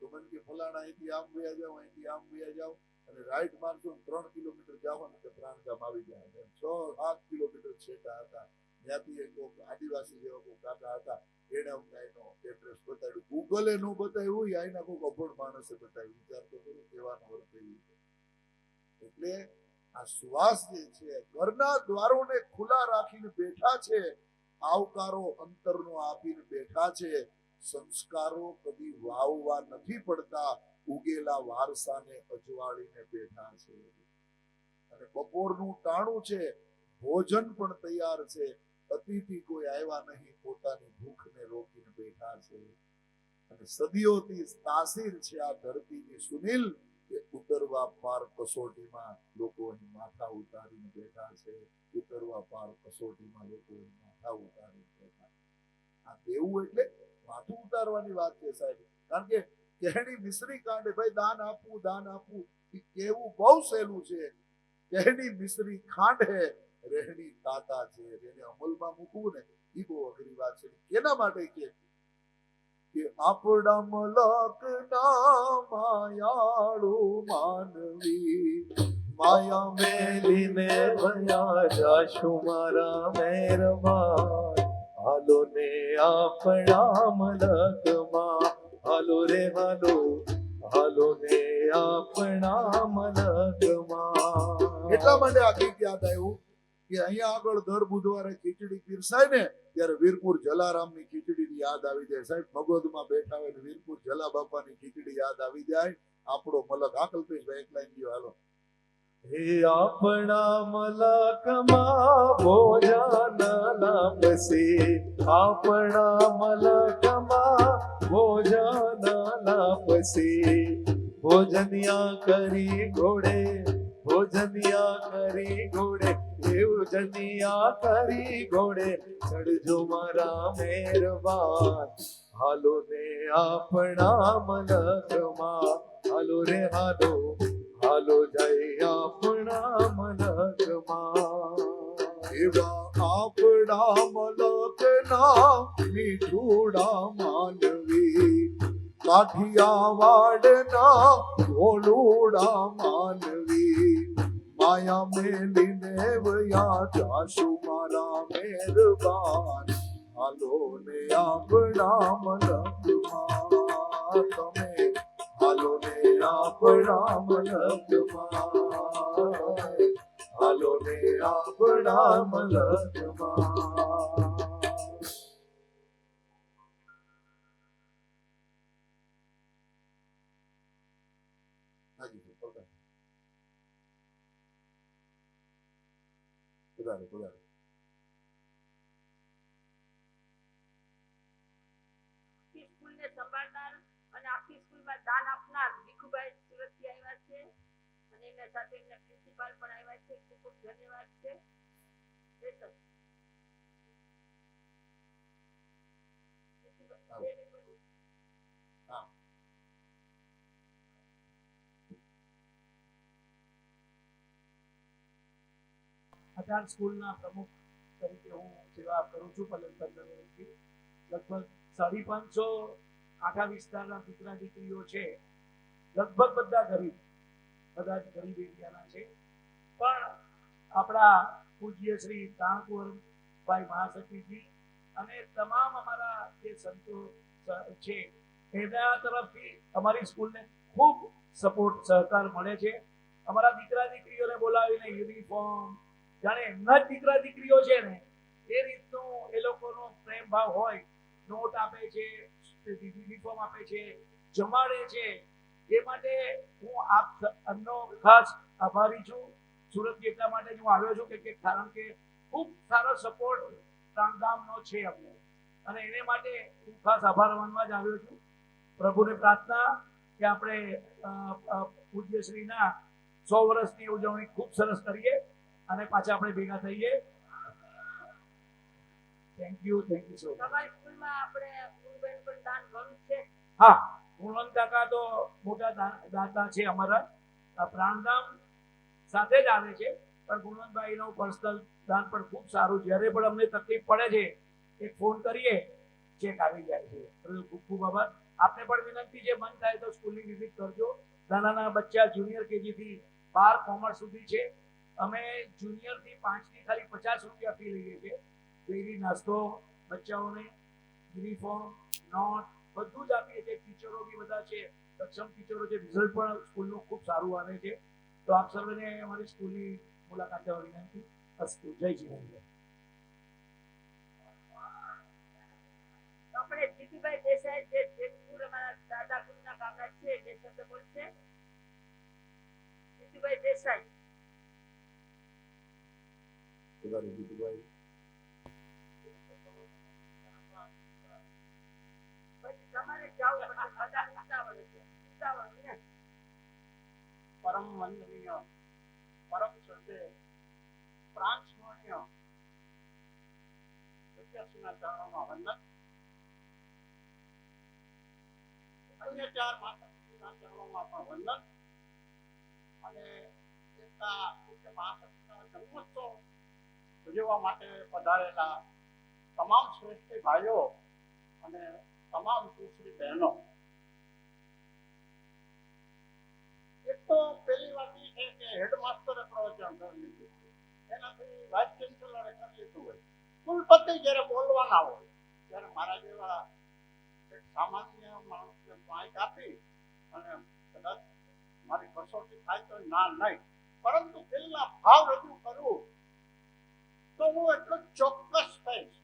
તો મને કે ફલાણા અહીંથી આમ વયા જાવ, અહીંથી આમ વયા જાવ અને રાઈટ મારશો 3 કિલોમીટર જવાનું તો પ્રાણધામ આવી જાય. 6-7 કિલોમીટર છેટા હતા. ત્યાંથી એક આદિવાસી જેવા કોઈ કાકા હતા, એને અમને એનો એડ્રેસ બતાવ્યું. ગૂગલે નો બતાવ્યું, અહીંના કોઈ અભણ માણસે બતાવ્યું. વિચાર તો કરો કેવાનો અર્થ એવી છે. એટલે આ સુવાસ જે છે ઘરના દ્વારોને ખુલ્લા રાખીને બેઠા છે, આવકારો અંતરનો આપીને બેઠા છે. સંસ્કારો કદી વાવવા નથી પડતા, ઉગેલા વારસાને અજવાળીને બેઠા છે. અને બપોરનું ટાણું છે, ભોજન પણ તૈયાર છે. અતિથિ કોઈ આવ્યા નહીં, પોતાની ભૂખને રોકીને બેઠા છે. અને સદીઓથી તાસીર છે આ ધરતીની સુનિલ કે ઉતરવા પાર કસોટીમાં લોકો અહીં માથા ઉતારીને બેઠા છે. ઉતરવા પાર કસોટીમાં લોકો અહીં માથા ઉતારીને બેઠા. આ દેવું એટલે માથું ઉતારવાની વાત છે સાહેબ. કારણ કે કહેણી મિશ્રી કાંડે ભાઈ દાન આપવું, દાન આપવું એ કેવું બહુ સહેલું છે. કહેણી મિશ્રી ખાંડ હે, રહેણી તાતા છે. એને અમલમાં મૂકવું ને એ બહુ અઘરી વાત છે. કેના માટે કે આપણા મલકના માયાળુ માનવી, માયા મેલીને ભયા જાશું મારા મહેરબાન. હાલો ને આપણા મલકમાં, હાલો રે હાલો, હાલો ને આપણા મલકમાં. એટલા માટે આ ગીત યાદ આવ્યું કે અહીંયા આગળ દર બુધવારે ખીચડી પીરસાય ને ત્યારે વીરપુર જલારામની ખીચડીની યાદ આવી જાય સાહેબ. મગધમાં બેઠા હોય વીરપુર જલા બાપાની ખીચડી યાદ આવી જાય. આપણો મલક આ કલ્પેશભાઈ એક લાઈન ગયો હાલો. હે આપણા મલકમાં ભોજન લાપસે, આપણા મલકમાં ભોજન લાપસે. ભોજનિયા કરી ઘોડે, ભોજનિયા કરી ઘોડે, ભોજનિયા કરી ઘોડે, ચડજો મારા મહેરબાન. હાલો ને આપણા મલકમાં, હાલો રે હાલો, હાલો જય આપણા મલકમાં. એવા આપણા મલકના મીઠુડા માનવી, કાઠિયાવાડના ભોલુડા માનવી. માયા મેલીને વયા જાશું મારા મહેરબાન. હાલો ને આપણા મલકમાં, તમે હાલો ને આપણા મલકમાં, હાલો ને આપણા મલકમાં. સ્કૂલને સંભાળનાર અને આખી સ્કૂલમાં દાન આપનાર ભીખુભાઈ સુરતથી આવ્યા છે અને એમના સાથે એમના પ્રિન્સિપાલ પણ આવ્યા છે. ખૂબ ખૂબ ધન્યવાદ છે. આધાર સ્કૂલના પ્રમુખ તરીકે હું સેવા કરું છું પલક વર્ષથી. લગભગ 550 આખા વિસ્તારના દીકરા દીકરીઓ છે. લગભગ બધા ગરીબ, બધા જ ગરીબ એરિયાના છે. પણ આપણા પૂજ્ય શ્રી તાણકુરભાઈ મહાસચિવજી અને તમામ અમારા જે સંતો છે એના તરફથી અમારી સ્કૂલને ખૂબ સપોર્ટ સહકાર મળે છે. અમારા દીકરા દીકરીઓને બોલાવીને યુનિફોર્મ, જાણે એમના જ દીકરા દીકરીઓ છે ને એ રીતનું એ લોકોનો પ્રેમ ભાવ હોય. નોટ આપે છે, યુનિફોર્મ આપે છે, જમાડે છે. એ માટે હું આપનો ખાસ આભારી છું. સુરત એટલા માટે હું આવ્યો છું કે કારણ કે ખૂબ સારો સપોર્ટ પ્રાણધામનો છે અમને, અને એને માટે હું ખાસ આભાર માનવા જ આવ્યો છું. પ્રભુને પ્રાર્થના કે આપણે પૂજ્યશ્રીના 100 વર્ષની ઉજવણી ખૂબ સરસ કરીએ અને પાછા આપણે ભેગા થઈએ. Thank you so much. તમારી સ્કૂલમાં આપણે ગુરુબેન પણ દાન ઘણું છે. હા, ગુણવંત કાકા તો મોટા દાતા છે અમારા. પ્રાણધામ સાથે જ આવે છે, પણ ગુણવંતભાઈનું પર્સનલ દાન પણ ખૂબ સારું. જ્યારે પણ અમને તકલીફ પડે છે એક ફોન કરીએ, ચેક આવી જાય છે. ખૂબ ખૂબ આભાર. આપને પણ વિનંતી છે, મન થાય તો સ્કૂલની વિઝિટ કરજો. નાના બચ્ચા જુનિયર કેજી થી 12 કોમર્સ સુધી છે. અમે જુનિયર થી 5 ની ખાલી 50 રૂપિયા ફી લઈએ છીએ. ડેલી નાસ્તો, બચ્ચાઓને યુનિફોર્મ, નોટ બધું જ આપીએ છીએ. ટીચરો બી બધા છે, સક્ષમ ટીચરો છે. રિઝલ્ટ પણ સ્કૂલનું ખૂબ સારું આવે છે. તો આપ સર્વેને અમારી સ્કૂલની મુલાકાત લેવા વિનંતી. અસ્તુ. જય જીવન. આપણે જીતુભાઈ દેસાઈ જે જેતપુર અમારા દાદા ગુરુના કાકા છે, જે શબ્દ બોલશે. જીતુભાઈ દેસાઈ. પોતાની જીતુભાઈ પછી તમારે જાવું પડશે. બધા ઉતાવળ છે. ઉતાવળ ને. પરમ વંદનીય, પરમ શ્રદ્ધેય, પ્રાણ સ્મરણીય વિદ્યાર્થીના ચરણોમાં વંદન. અન્ય 4 માતાના ચરણોમાં પણ વંદન. અને પૂજ્ય મહાસત્સંગના જન્મોત્સવ ઉજવવા માટે પધારેલા તમામ શ્રેષ્ઠી ભાઈઓ અને તમામ સુશ્રી બહેનો. એક તો પહેલી વાત એ છે કે હેડમાસ્ટરે પ્રવચન કરી લીધું, એનાથી વાઇસ ચાન્સેલરે કરી લીધું હોય. કુલપતિ જ્યારે બોલવાના હોય ત્યારે મારા જેવા એક સામાન્ય માણસને માઇક આપી અને કદાચ મારી કસોટી થાય તો ના નહીં, પરંતુ દિલના ભાવ રજૂ કરું તો હું એટલું ચોક્કસ થઈશ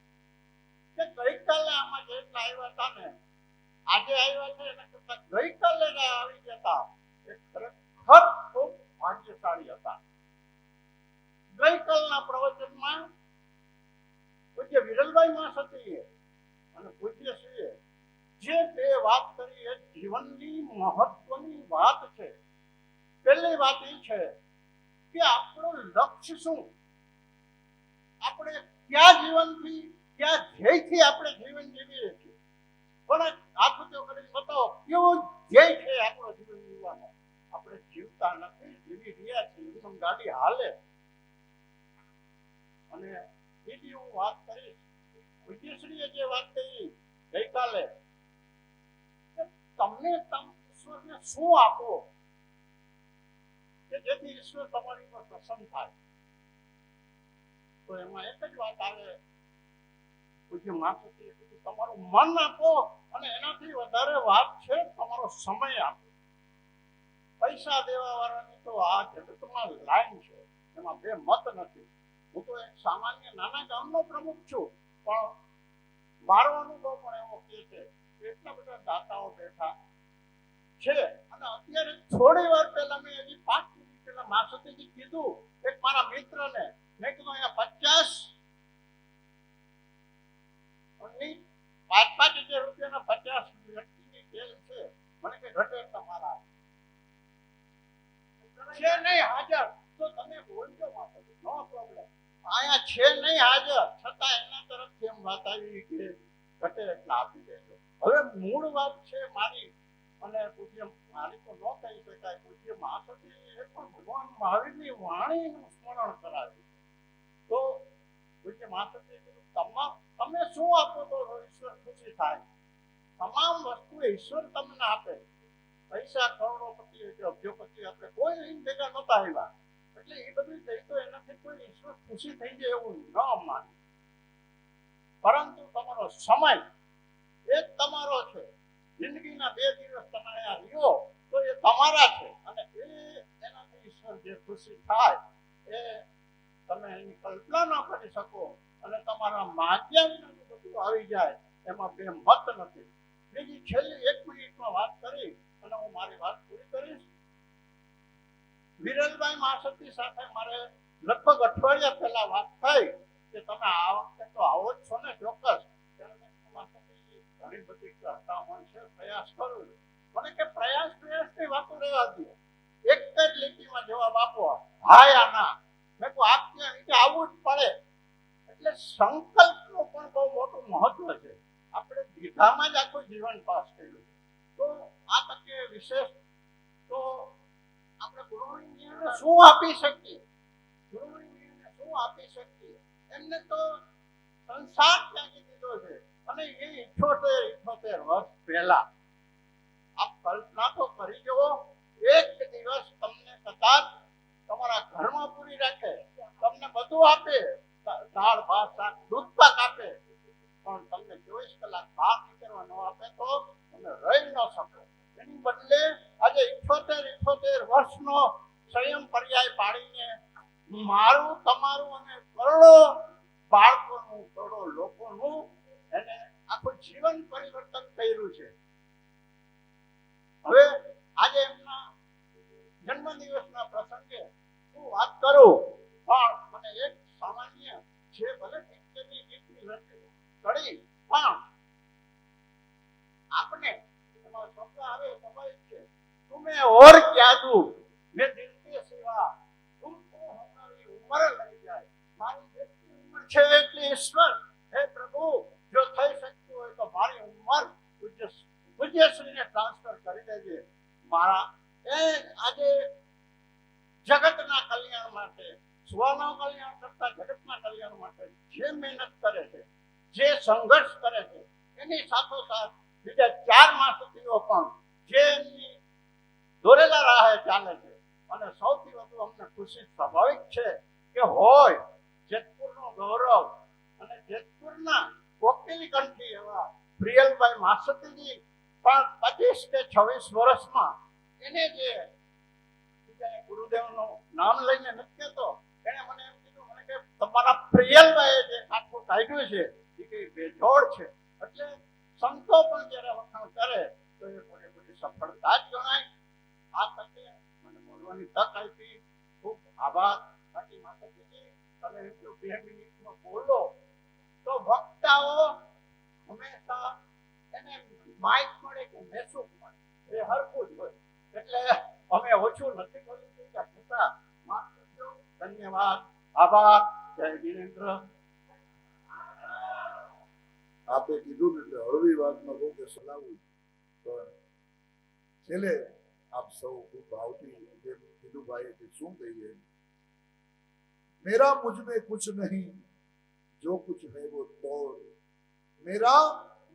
કે ગઈકાલે આમાં જેટલા આવ્યા હતા ને આજે આવ્યા છે એના કરતા ગઈકાલે આવી જતા એ ખરેખર ખૂબ ભાગ્યશાળી હતા. ગઈકાલના પ્રવચનમાં પૂજ્ય વિરલભાઈ મહાસતીએ અને પૂજ્યશ્રીએ જે 2 વાત કરી એ જીવનની મહત્વની વાત છે. પહેલી વાત એ છે કે આપણું લક્ષ્ય શું, આપણે કયા જીવનથી કયા ધ્યેયથી આપણે જીવન જીવીએ છીએ. પણ હાથ ઊંચો કરીને બતાવો કેવો ધ્યેય છે આપણો જીવન જીવવાનો. આપણે જીવતા નથી, જીવી રહ્યા છીએ. એકદમ ગાડી હાલે. અને બીજી હું વાત કરીશ, વિજયશ્રીએ જે વાત કરી ગઈકાલે કે તમને ઈશ્વરને શું આપો કે જેથી ઈશ્વર તમારી પર પ્રસન્ન થાય. તો એમાં એક જ વાત આવે, પૂજ્ય મહાસતીએ કીધું તમારું મન આપો, અને એનાથી વધારે વાત છે તમારો સમય આપો. પૈસા દેવા વાળાની તો આ જગતમાં લાઈન છે, એમાં 2 મત નથી. હું તો એક સામાન્ય નાના ગામનો પ્રમુખ છું, પણ મારો અનુભવ પણ એવો કહે છે કે એટલા બધા દાતાઓ બેઠા છે. અને અત્યારે થોડી વાર પહેલા મેં હજી 5 મિનિટ પહેલા મહાસતીજી કીધું એક મારા મિત્રને, મેં કીધું અહીંયા 5,000 રૂપિયાના 50 વ્યક્તિની તેલ છે. મને કે ઘટે તમારા છે નહીં હાજર તો તમે બોલજો મહાસતી, નો પ્રોબ્લેમ. અહીંયા છે નહીં હાજર છતાં એના તરફથી એમ વાત આવી કે ઘટે એટલે આપી દેજો. હવે મૂળ વાત છે મારી, અને પૂજ્ય મારી તો ન કહી શકાય, પૂજ્ય મહાસતી એ પણ ભગવાન મહાવીરની વાણીનું સ્મરણ કરાવ્યું. તો પૂજ્ય મહાસતીએ કીધું તમે શું આપો તો ઈશ્વર ખુશી થાય. તમામ વસ્તુ ઈશ્વર તમને આપે. પૈસા કરોડોપતિ કે અબજોપતિ આપણે કોઈ લઈને ભેગા નહોતા આવ્યા, એટલે એ બધું થઈ તો એનાથી કોઈ ઈશ્વર ખુશી થઈ જાય એવું ન માને. પરંતુ તમારો સમય એ જ તમારો છે. જિંદગીના 2 દિવસ તમે અહીંયા રહ્યો તો એ તમારા છે, અને એનાથી ઈશ્વર જે ખુશી થાય એ તમે એની કલ્પના ન કરી શકો. અને તમારા માગ્યા વિનાનું બધું આવી જાય, એમાં બે મત નથી. બીજી છેલ્લી 1 મિનિટમાં વાત કરી અને હું મારી વાત પૂરી કરીશ. વિરલભાઈ મહાસતી સાથે મારે લગભગ અઠવાડિયા પહેલા વાત થઈ કે તમે આ વખતે તો આવો જ છો ને ચોક્કસ. ત્યારે મેં કીધું, મહાસતીજી ઘણી બધી ચર્ચામાં છે, પ્રયાસ કરું. મને કે પ્રયાસની વાતો રહેવા દો, એક જ લીટીમાં જવાબ આપો, હા યા ના. મેં કહું આપને નીચે આવવું જ પડે. એટલે સંકલ્પનું પણ બહુ મોટું મહત્વ છે. આપણે દીધામાં જ આખું જીવન પાસ કર્યું છે. તો આ તકે વિશેષ તો આપણે ગુરુને શું આપી શકીએ? ગુરુને શું આપી શકીએ? એમને તો સંસાર ત્યાગી દીધો છે, અને એ 78 વર્ષ પહેલા. આપ કલ્પના તો કરી જુઓ, એક દિવસ તમને કદાચ તમારા ઘરમાં પૂરી રાખે, તમને બધું આપે, દાળ ભાત શાક દૂધ પાક આપે, પણ તમને 24 કલાક બહાર નીકળવા ન આપે તો તમે રહી ન શકો. એની બદલે આજે 78 વર્ષનો સંયમ પર્યાય પાડીને મારું, તમારું અને કરોડો બાળકોનું, કરોડો લોકોનું એને આખું જીવન પરિવર્તન કર્યું છે. હવે આજે એમના જન્મદિવસના પ્રસંગે શું વાત કરું, પણ મને એક સામાન્ય છે, ભલે પિક્ચરની ગીતની રચી કરી, પણ આપને એમાં શબ્દ આવે સ્વાભાવિક છે, તુમે ઓર ક્યા દૂં મેં દિલ કે સિવા, તુમકો હમારી ઉંમર લઈ જાય. મારી જેટલી ઉંમર છે એટલી ઈશ્વર, હે પ્રભુ, જો થઈ શકતું હોય તો મારી ઉંમર પૂજ્યશ્રીને ટ્રાન્સફર કરી દેજે. મારા એ આજે જગતના કલ્યાણ માટે, સ્વના કલ્યાણ કરતા જગતના કલ્યાણ માટે જે મહેનત કરે છે, જે સંઘર્ષ કરે છે, એની સાથોસાથ બીજા 4 માસતીઓ પણ જે એમની દોરેલા રાહે ચાલે છે. અને સૌથી વધુ અમને ખુશી સ્વાભાવિક છે કે હોય જેતપુરનો ગૌરવ અને જેતપુરના કોકિલ કંઠી એવા પ્રિયલભાઈ મહાસતીજી પણ 25 કે 26 વર્ષમાં એને જે બીજા ગુરુદેવનું નામ લઈને નથી કહેતો, એને મને એમ કીધું, મને કે તમારા પ્રિયલભાઈએ જે આખું કાઢ્યું છે એ કઈ બેજોડ છે. એટલે સંતો પણ જ્યારે વખાણ કરે તો એ પૂરેપૂરી સફળતા જ ગણાય. આ તકે મને બોલવાની તક આપી, ખૂબ આભાર. બાકી માતાજી તમે 2 મિનિટમાં બોલો તો વક્તાઓ હંમેશા એને માઇક મળે કે મેસુક મળે, એ હરખું જ હોય. એટલે અમે ઓછું નથી બોલી શકતા. માફ કરજો. ધન્યવાદ, આભાર. જય વિરેન્દ્ર. આપે કીધું ને એટલે હળવી વાતમાં કહું કે સલાવું, પણ છેલ્લે આપ સૌ ખૂબ ભાવથી જેમ કીધું ભાઈ કે શું કહીએ, મેરા મુझ में कुछ नहीं जो कुछ है वो तोड़, मेरा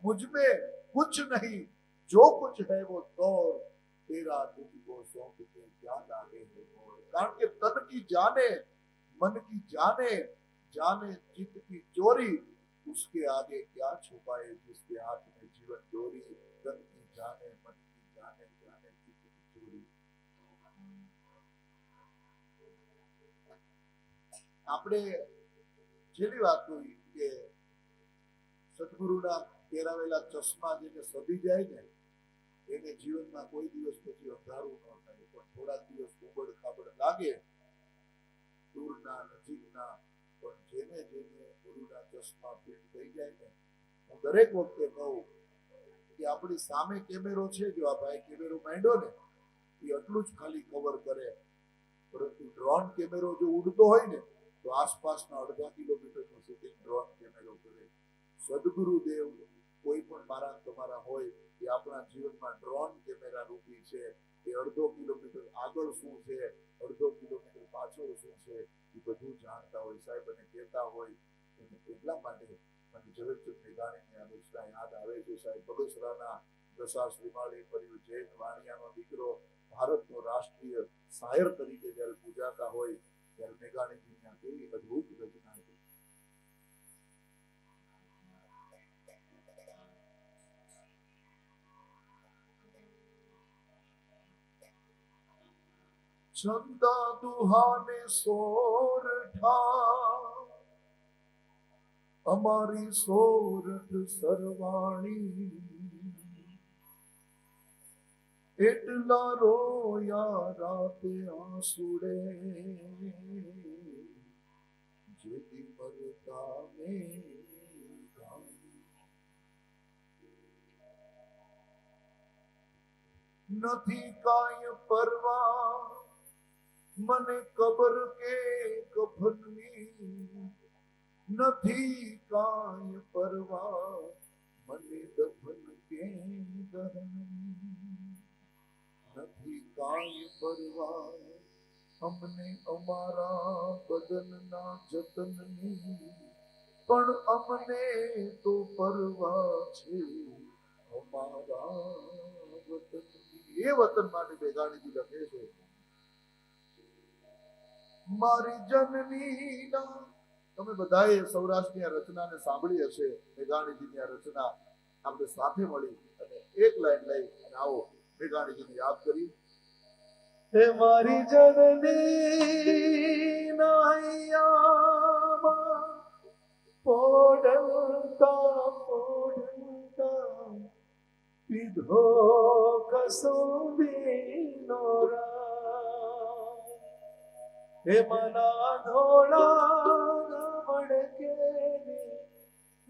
मुझ में कुछ नहीं जो कुछ है वो तोड़, तेरा तुझको सौंप के क्या लागे है मोड़. કારણ કે તન की जाने, मन की जाने, जाने चित्त की चोरी, उसके आगे क्या छुपाए जिसके हाथ में जीवन डोरी. तन की जाने, मन की जाने, जाने चित्त की चोरी. આપણે છેલ્લી વાત કહી કે સદગુરુના પહેરાવેલા ચશ્મા જેને સદી જાય ને એને જીવનમાં કોઈ દિવસ પછી અંધારું ન થાય, પણ થોડા દિવસ ઉબડ ખાબડ લાગે, દૂરના નજીકના, પણ જેને જેને ગુરુના ચશ્મા ફિટ થઈ જાય ને, હું દરેક વખતે કહું કે આપણી સામે કેમેરો છે, જો આ ભાઈ કેમેરો માંડ્યો ને એ એટલું જ ખાલી કવર કરે, પરંતુ ડ્રોન કેમેરો જો ઉડતો હોય ને તો આસપાસના 1.5 કિલોમીટરનું શૂટિંગ ડ્રોન કેમેરો કરે. સદગુરુદેવ કોઈ પણ મારા તમારા હોય એ આપણા જીવનમાં ડ્રોન કેમેરા રૂપી છે. એ 1.5 કિલોમીટર આગળ શું છે, 1.5 કિલોમીટર પાછળ શું છે, એ બધું જાણતા હોય સાહેબ, અને કહેતા હોય. અને એટલા માટે મને ઝવેરચંદ મેઘાણીની આ રચના યાદ આવે છે સાહેબ. બગસરાના દશાશ્રી માળી પરિવાર જૈન વાણિયાનો દીકરો ભારતનો રાષ્ટ્રીય શાયર તરીકે જ્યારે પૂજાતા હોય ત્યારે મેઘાણીજીની આ કેવી અદભુત રચના છે. છંદા દુહાને સોરઠા અમારી સોરઠ સરવાણી એટલા રોયા રાતે આંસુડે જેથી મરતા મેં નથી કાંઈ પરવા મને કબર કે કફનની નથી કાંઈ પરવા મને દફન કે દહનની નથી કાંઈ પરવા અમને અમારા બદનના જતનની પણ અમને તો પરવા છે અમારા વતનની. એ વતન માટે મેઘાણીજી લખે છે મારી જનનીના. તમે બધાએ સૌરાષ્ટ્રની આ રચનાને સાંભળી હશે. મેઘાણીજીની આ રચના આપણે સાથે મળી અને એક લાઈન લઈ અને આવો મેઘાણીજીને યાદ કરી. હે મારી જનની નૈયામાં પોડલતા પીધો કસુંબીનો રાગ. હે મના ધોળા મણકે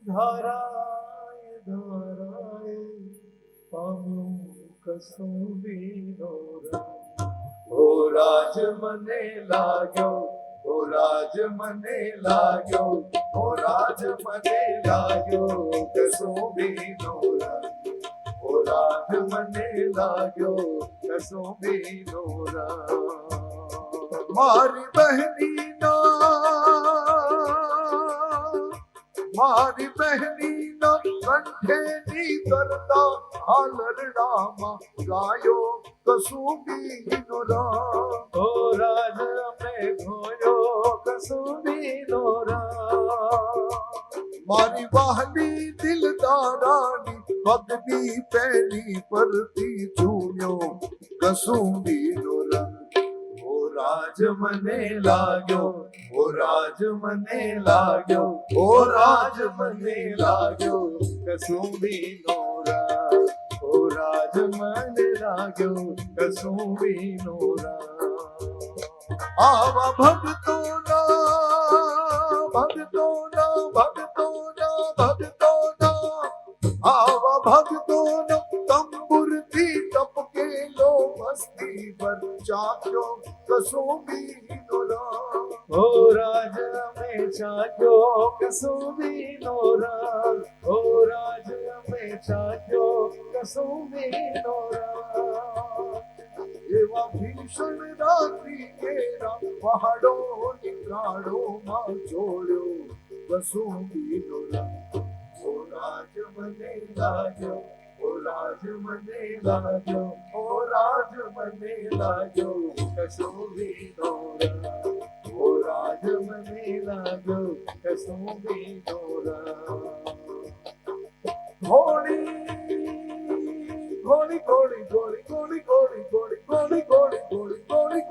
ધારાય ધારાય પામ્યું કસુંબીનો રાગ. ઓ રાજ મને લાગ્યો, ઓ રાજ મને લાગ્યો, ઓ રાજ મને લાગ્યો કસુંબીનો રંગ. ઓ રાજ મને લાગ્યો કસુંબીનો રંગ. મારી બહેનીના કંઠેની કરતા હાલરડામાં ગાયો કસુંબીનો રાગ. ઓ રાજ અમે ઘોયો કસુંબીનો રંગ. મારી વાહલી દિલદારાની પગની પેલી પરથી ઝૂમ્યો કસુંબીનો રંગ. ઓ રાજ મને લાગ્યો, ઓ રાજ મને લાગ્યો, ઓ રાજ મને લાગ્યો કસુંબીનો રંગ. ઓ રાજ મને લાગ્યો કસુંબીનો રંગ. આવા ભક્તોના આવા ભક્તોનો તંબુરથી ટપકેલો મસ્તી પર ચાખ્યો કસુંબીનો રંગ. ઓ રાજ અમે ચાખ્યો કસુંબીનો રંગ. ઓ રાજ અમે ચાખ્યો કસુંબીનો રંગ. એવા ભીષણ રાત્રિ કેરા પહાડો નીકળાડોમાં જોડ્યો કસુંબીનો રંગ. ઓ રાજ મને લાગ્યો, ઓ રાજ મને લાગ્યો, ઓ રાજ મને લાગ્યો કસુંબીનો રંગ. ઓ રાજ મને લાગ્યો કસુંબીનો રંગ. ઘોડી ઘોડી ઘોડી ઘોડી ઘોડી ઘોડી ઘોડી ઘોડી ઘોડી ઘોડી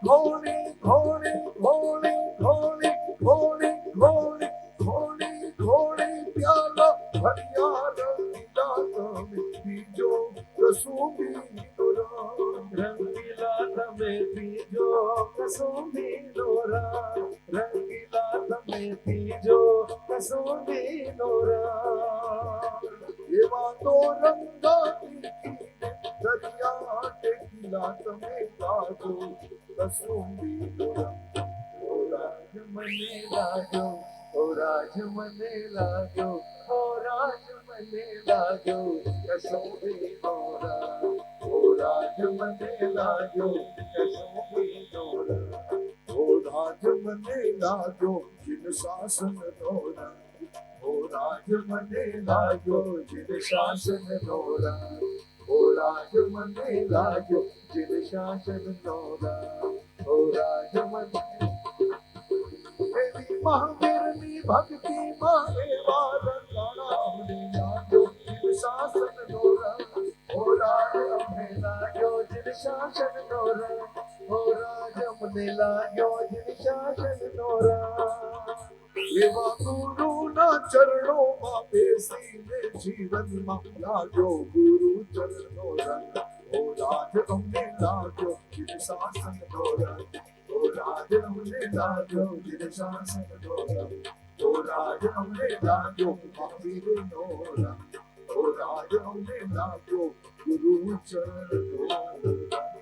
ઘોડી ઘોડી ઘોડી ઘોડી ઘોડી ઘોડી ઘોડી ઘોડી ઘોડી પ્યાલા ભર્યા રંગીલા તમે પીજો કસુંબીનો રંગ. રંગીલા તમે પીજો કસુંબીનો રંગ. રંગીલા તમે પીજો કસુંબીનો રંગ. એવા તો રંગાતી દરિયા ટેકીલા તમે ગાજો કસુંબીનો રંગ. ઓ રાજ મને લાગ્યો, ઓ રાજ મને લાગ્યો, ઓ રાજ મને લાગ્યો કસુંબીનો રંગ. ઓ રાજ મને લાગ્યો કસુંબીનો રંગ. ઓ રાજ મને લાગ્યો જીન શાસનનો રંગ. ઓ રાજ મને લાગ્યો જીન શાસનનો રંગ. ઓ રાજ મને લાગ્યો જીન શાસનનો રંગ. ઓ રાજ મને એવી મહાવીરની ભક્તિમાં એવા રંગાણા અમને લાગ્યો જીન શાસનનો રંગ. ઓ રાજ અમને લાગ્યો જીન શાસનનો રંગ. ઓ મને લાગ્યો જીવ શાસનનો રામ એવા ગુરુના ચરણોમાં બેસીને જીવનમાં લાગ્યો ગુરુ ચરણનો રંગ ઓ રાજ અમને લાગ્યો જીવ શાસનનો રંગ ઓ રાજ અમને લાગ્યો જીવ શાસનનો રંગ ઓ રાજ અમને લાગ્યો મહાવીરનો રંગ ઓ રાજ અમને લાગ્યો ગુરુ ચરણનો રંગ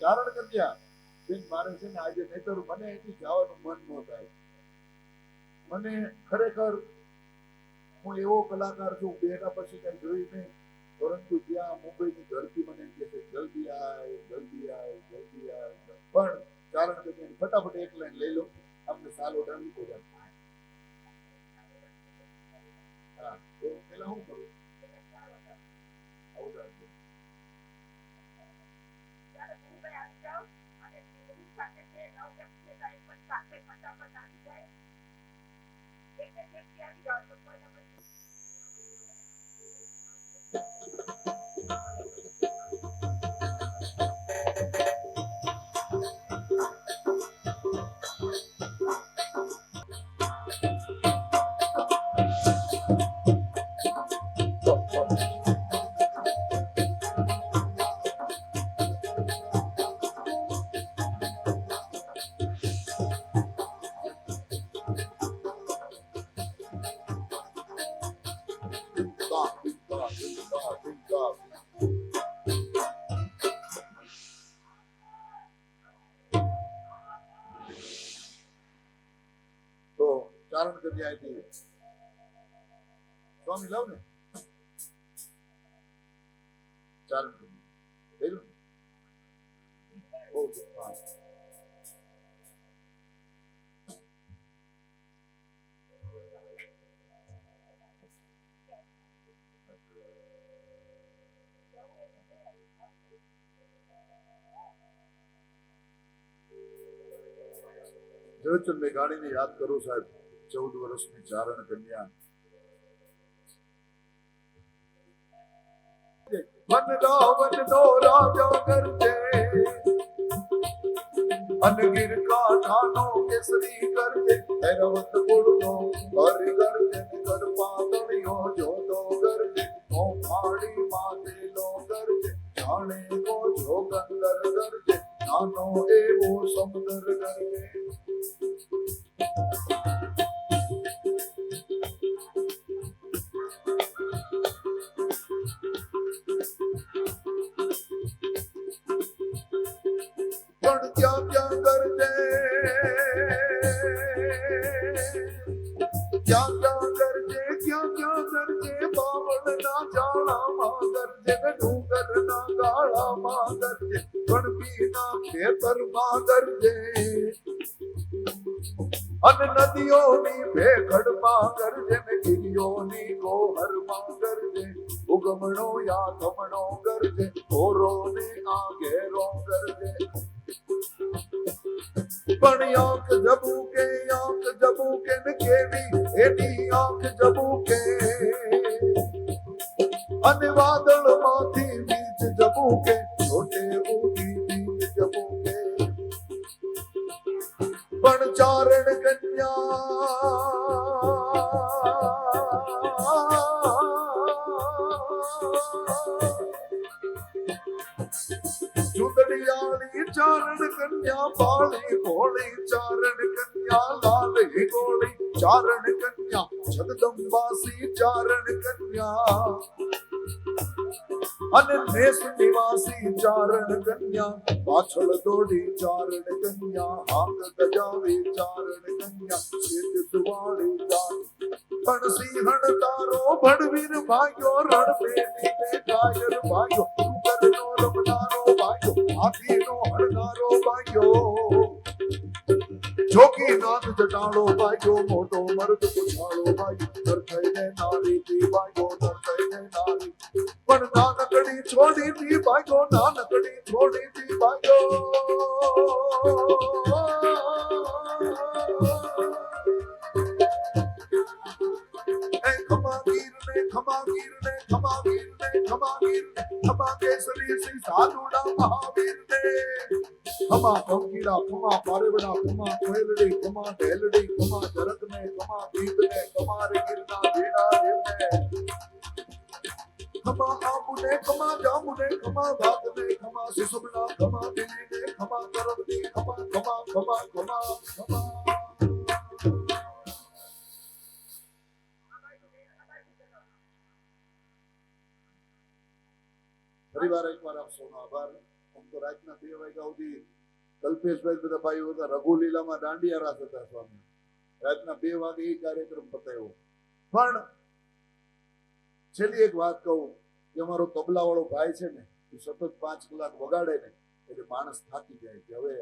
ચારણ કન્યા બેન મારે છે ને આજે નહીતર મને અહીંથી જવાનું મન ન થાય મને ખરેખર હું એવો કલાકાર છું બેના પછી કઈ જોઈ નહીં પરંતુ ત્યાં મુંબઈની ધરતી મને કહે છે જલ્દી આય જલ્દી આય જલ્દી આય પણ ચારણ કન્યાની ફટાફટ એક લાઈન લઈ લો આપણે સાલ ઓઢાવી તો જાય હા તો પેલા હું કરું આવડાવજો ચારણ કરી આવી સ્વામી લાવ ને ચારણ કરી ઓકે હા ઝવેરચંદ મેઘાણીને યાદ કરો સાહેબ 14 વર્ષની ચારણ કન્યા વનરાવનનો રાજા કરજે અનગીર કાઠાનો કેસરી કરજે એરવત કુળનો હરિ કરજે કર પાતળિયો જોતો કરજે ઓ ફાડી માતેલો કરજે જાણે કો જોગંદર કરજે નાનો એવો સમુદ્ર કરજે પણ ક્યાં ક્યાં કરજે ક્યાં ક્યાં કરજે બાવળના જાળામાં કરજે ને ડુંગરના ગાળામાં કરજે ગણપીના ખેતરમાં કરજે અને નદીઓની ભેખડમાં કરજે ને ગિરિયોની ગોહરમાં કરજે ઉગમણો યાગમણો કરજે ઓરો ને આ ઘેરો કરજે પણ આંખ જબુકે ને કેવી એની આંખ જબુકે અને વાદળ માંથી બીજ જબુકે છોટે ઊંધી બીજ જબુકે પણ ચારણ ચુંદડિયાળી ચારણ કન્યા બાળી ભોળી ચારણ કન્યા લાલી ગોળી ચારણ કન્યા જગદંબાસી ચારણ કન્યા અને દેશ નિવાસી ચારણ કન્યા પાછળ દોડી ચારણ કન્યા હાથ ગજાવી ચારણ કન્યા શેત સુવાળી પણ સિંહણ તારો ભડવીર ભાગ્યો રણ પેટી ગાયર ભાગ્યો કરનો રમનારો ભાગ્યો હાથીનો હળનારો ભાગ્યો જોખી નાથ જટાળો ભાગ્યો મોટો મર્દ પૂછાળો ભાઈ નર થઈને નારી થી ભાગ્યો નર થઈને નારી પણ નાનકડી છોડી થી ભાગ્યો નાનકડી છોડી થી ભાગ્યો ખમા કેસરી શ્રી સાધુડા મહાવીર ને ખમા કંકીડા ખમા પારેવડા ખમા કોયલડી ખમા ઢેલડી ખમા જરક ને ખમા ગીત ને ખમા રે ગીરના ભેડા દેવ ને ખમા આમુને ખમા જામુને ખમા ભાગ ને ખમા સુસુમના ખમા દિલી ને ખમા કરવદી ખમા ખમા ખમા ખમા ખમા ફરીવાર એકવાર આપ સૌનો આભાર. આમ તો રાતના 2 વાગ્યા સુધી કલ્પેશભાઈ બધા ભાઈઓ હતા રઘુલીલામાં દાંડિયા રાસ હતા સ્વામી. રાતના 2 વાગે એ કાર્યક્રમ પતાવ્યો. પણ છેલ્લી એક વાત કહું કે અમારો તબલા વાળો ભાઈ છે ને એ સતત 5 કલાક વગાડે ને એટલે માણસ થાકી જાય કે હવે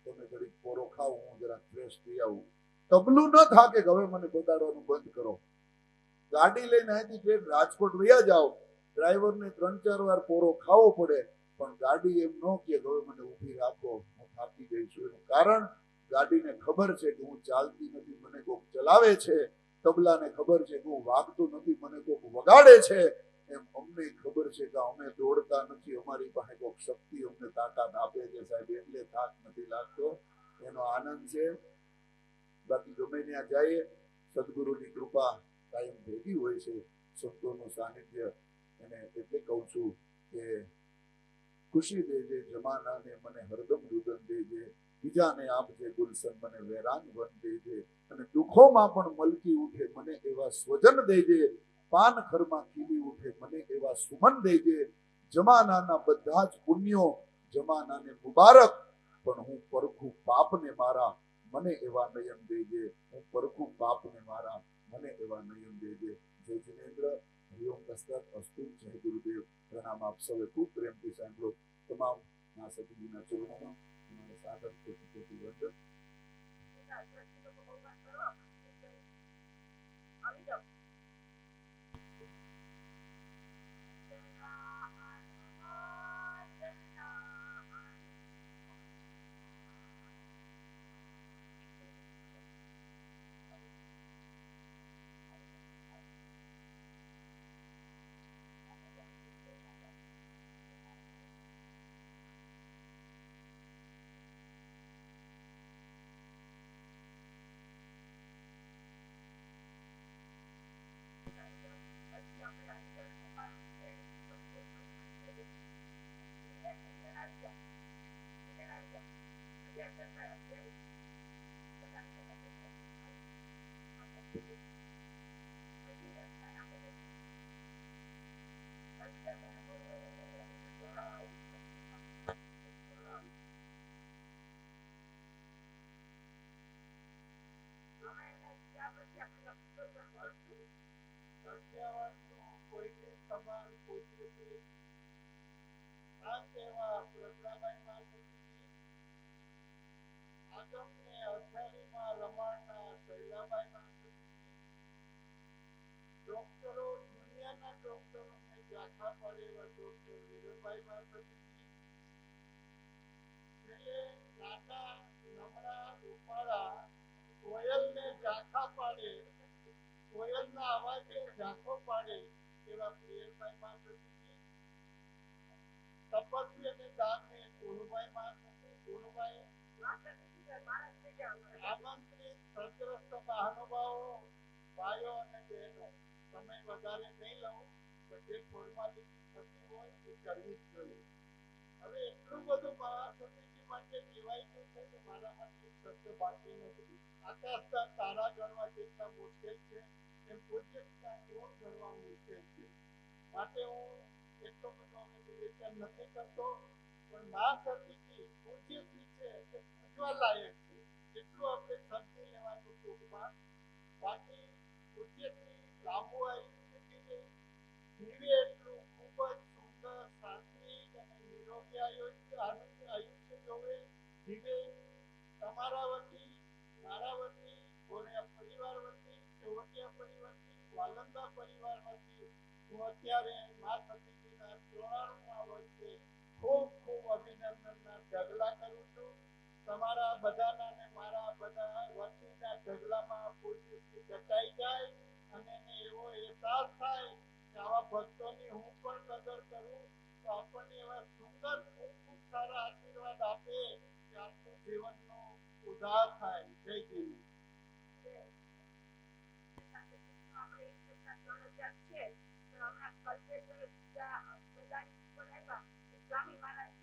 તમે ઘડીક પોરો ખાવ હું જરા ફ્રેશ થઈ આવું. તબલું ન થાકે કે હવે મને બગાડવાનું બંધ કરો. ગાડી લઈને અહીંથી ટ્રેન રાજકોટ વયા જાઓ, ડ્રાઈવરને 3-4 વાર પોરો ખાવો પડે પણ ગાડી એમ ન કે હવે મને ઊભી રાખો હું થાકી ગઈ છું. એનું કારણ ગાડીને ખબર છે કે હું ચાલતી નથી મને કોક ચલાવે છે, તબલાને ખબર છે કે હું વાગતું નથી મને કોક વગાડે છે. એમ અમને ખબર છે કે અમે દોડતા નથી, અમારી પાસે કોક શક્તિ અમને તાકાત આપે છે સાહેબ, એટલે થાક નથી લાગતો. એનો આનંદ છે. બાકી ગમે ત્યાં જઈએ સદગુરુની કૃપા કાયમ ભેગી હોય છે, સંતોનું સાનિધ્ય. એને એટલે કહું છું કે ખુશી દેજે જમાનાને મને હરદમ રુદન દેજે, બીજાને આપજે ગુલશન મને વેરાન વન દેજે, અને દુઃખોમાં પણ મલકી ઉઠે મને એવા સ્વજન દેજે, પાન ખરમાં ખીલી ઉઠે મને એવા સુમન દેજે. જમાનાના બધા જ પુણ્યો જમાનાને મુબારક, પણ હું પરખું પાપને મારા મને એવા નયન દેજે, હું પરખું પાપને મારા મને એવા નયન દેજે. જય જિનેન્દ્ર, હરિઓમ તસ્સત અસ્તુ. જય ગુરુદેવ. પ્રણામ. આપ સૌએ ખૂબ પ્રેમથી સાંભળો. તમામ ના સદગુરુના ચરણોમાં તમારે સાદર કોટી વંદન. ડોક્ટરો દુનિયાના ડોક્ટરોને જાખા પડે એવા ડોક્ટર વીરભાઈ એટલે નાના નમણા રૂપાળા કોયલને જાખા પાડે, કોયલના અવાજે ઝાંખો પાડે એવા પ્રિયલભાઈ માધવજી. તપસ્વી અને દાનને ગુરુભાઈ માધવજી. ગુરુભાઈ આમંત્રિત સદ્ગ્રસ્ત મહાનુભાવો, ભાઈઓ અને બહેનો, સમય વધારે નહીં લઉં પણ જે ફોર્માલિટી થતી હોય એ કરવી જ જોઈએ. હવે એટલું બધું મહાસતીજી માટે કહેવાય ગયું છે કે મારા માટે એક શબ્દ બાકી નથી. આકાશના તારા ગણવા જેટલા મુશ્કેલ છે એમ પૂજ્યના ગુણ ગણવા મુશ્કેલ છે. માટે હું એટલો બધો અમે વિવેચન નથી કરતો, પણ મહાસતીજી પૂજ્યશ્રી છે તે પૂજવા લાયક છે એટલું આપણે સમજી લેવાનું ટૂંકમાં. બાકી પૂજ્યશ્રી લાંબુ આયુષ્ય જીવે, જીવે એટલું ખૂબ જ સુંદર, સાત્વિક અને નિરોગી આયુષ્ય જોવે, જીવે. તમારા વતી હું અત્યારે મા સતીજીના 94મા વર્ષે ખૂબ ખૂબ અભિનંદનના ઢગલા કરું છું. તમારા બધાના ને મારા બધા વચ્ચેના ઢગલામાં પૂજ્યશ્રી જતાઈ જાય અને એને એવો અહેસાસ થાય કે આવા ભક્તોની હું પણ કદર કરું તો આપણને એવા સુંદર ખૂબ ખૂબ સારા આશીર્વાદ આપે કે આપણું જીવનનો ઉદ્ધાર થાય. જય જીવ. આપણે એક ટકા 3000 છે પણ હમણાં કલ્પેશ્વર બીજા બધાની ઉપર આવ્યા એ સ્વામી મહારાજ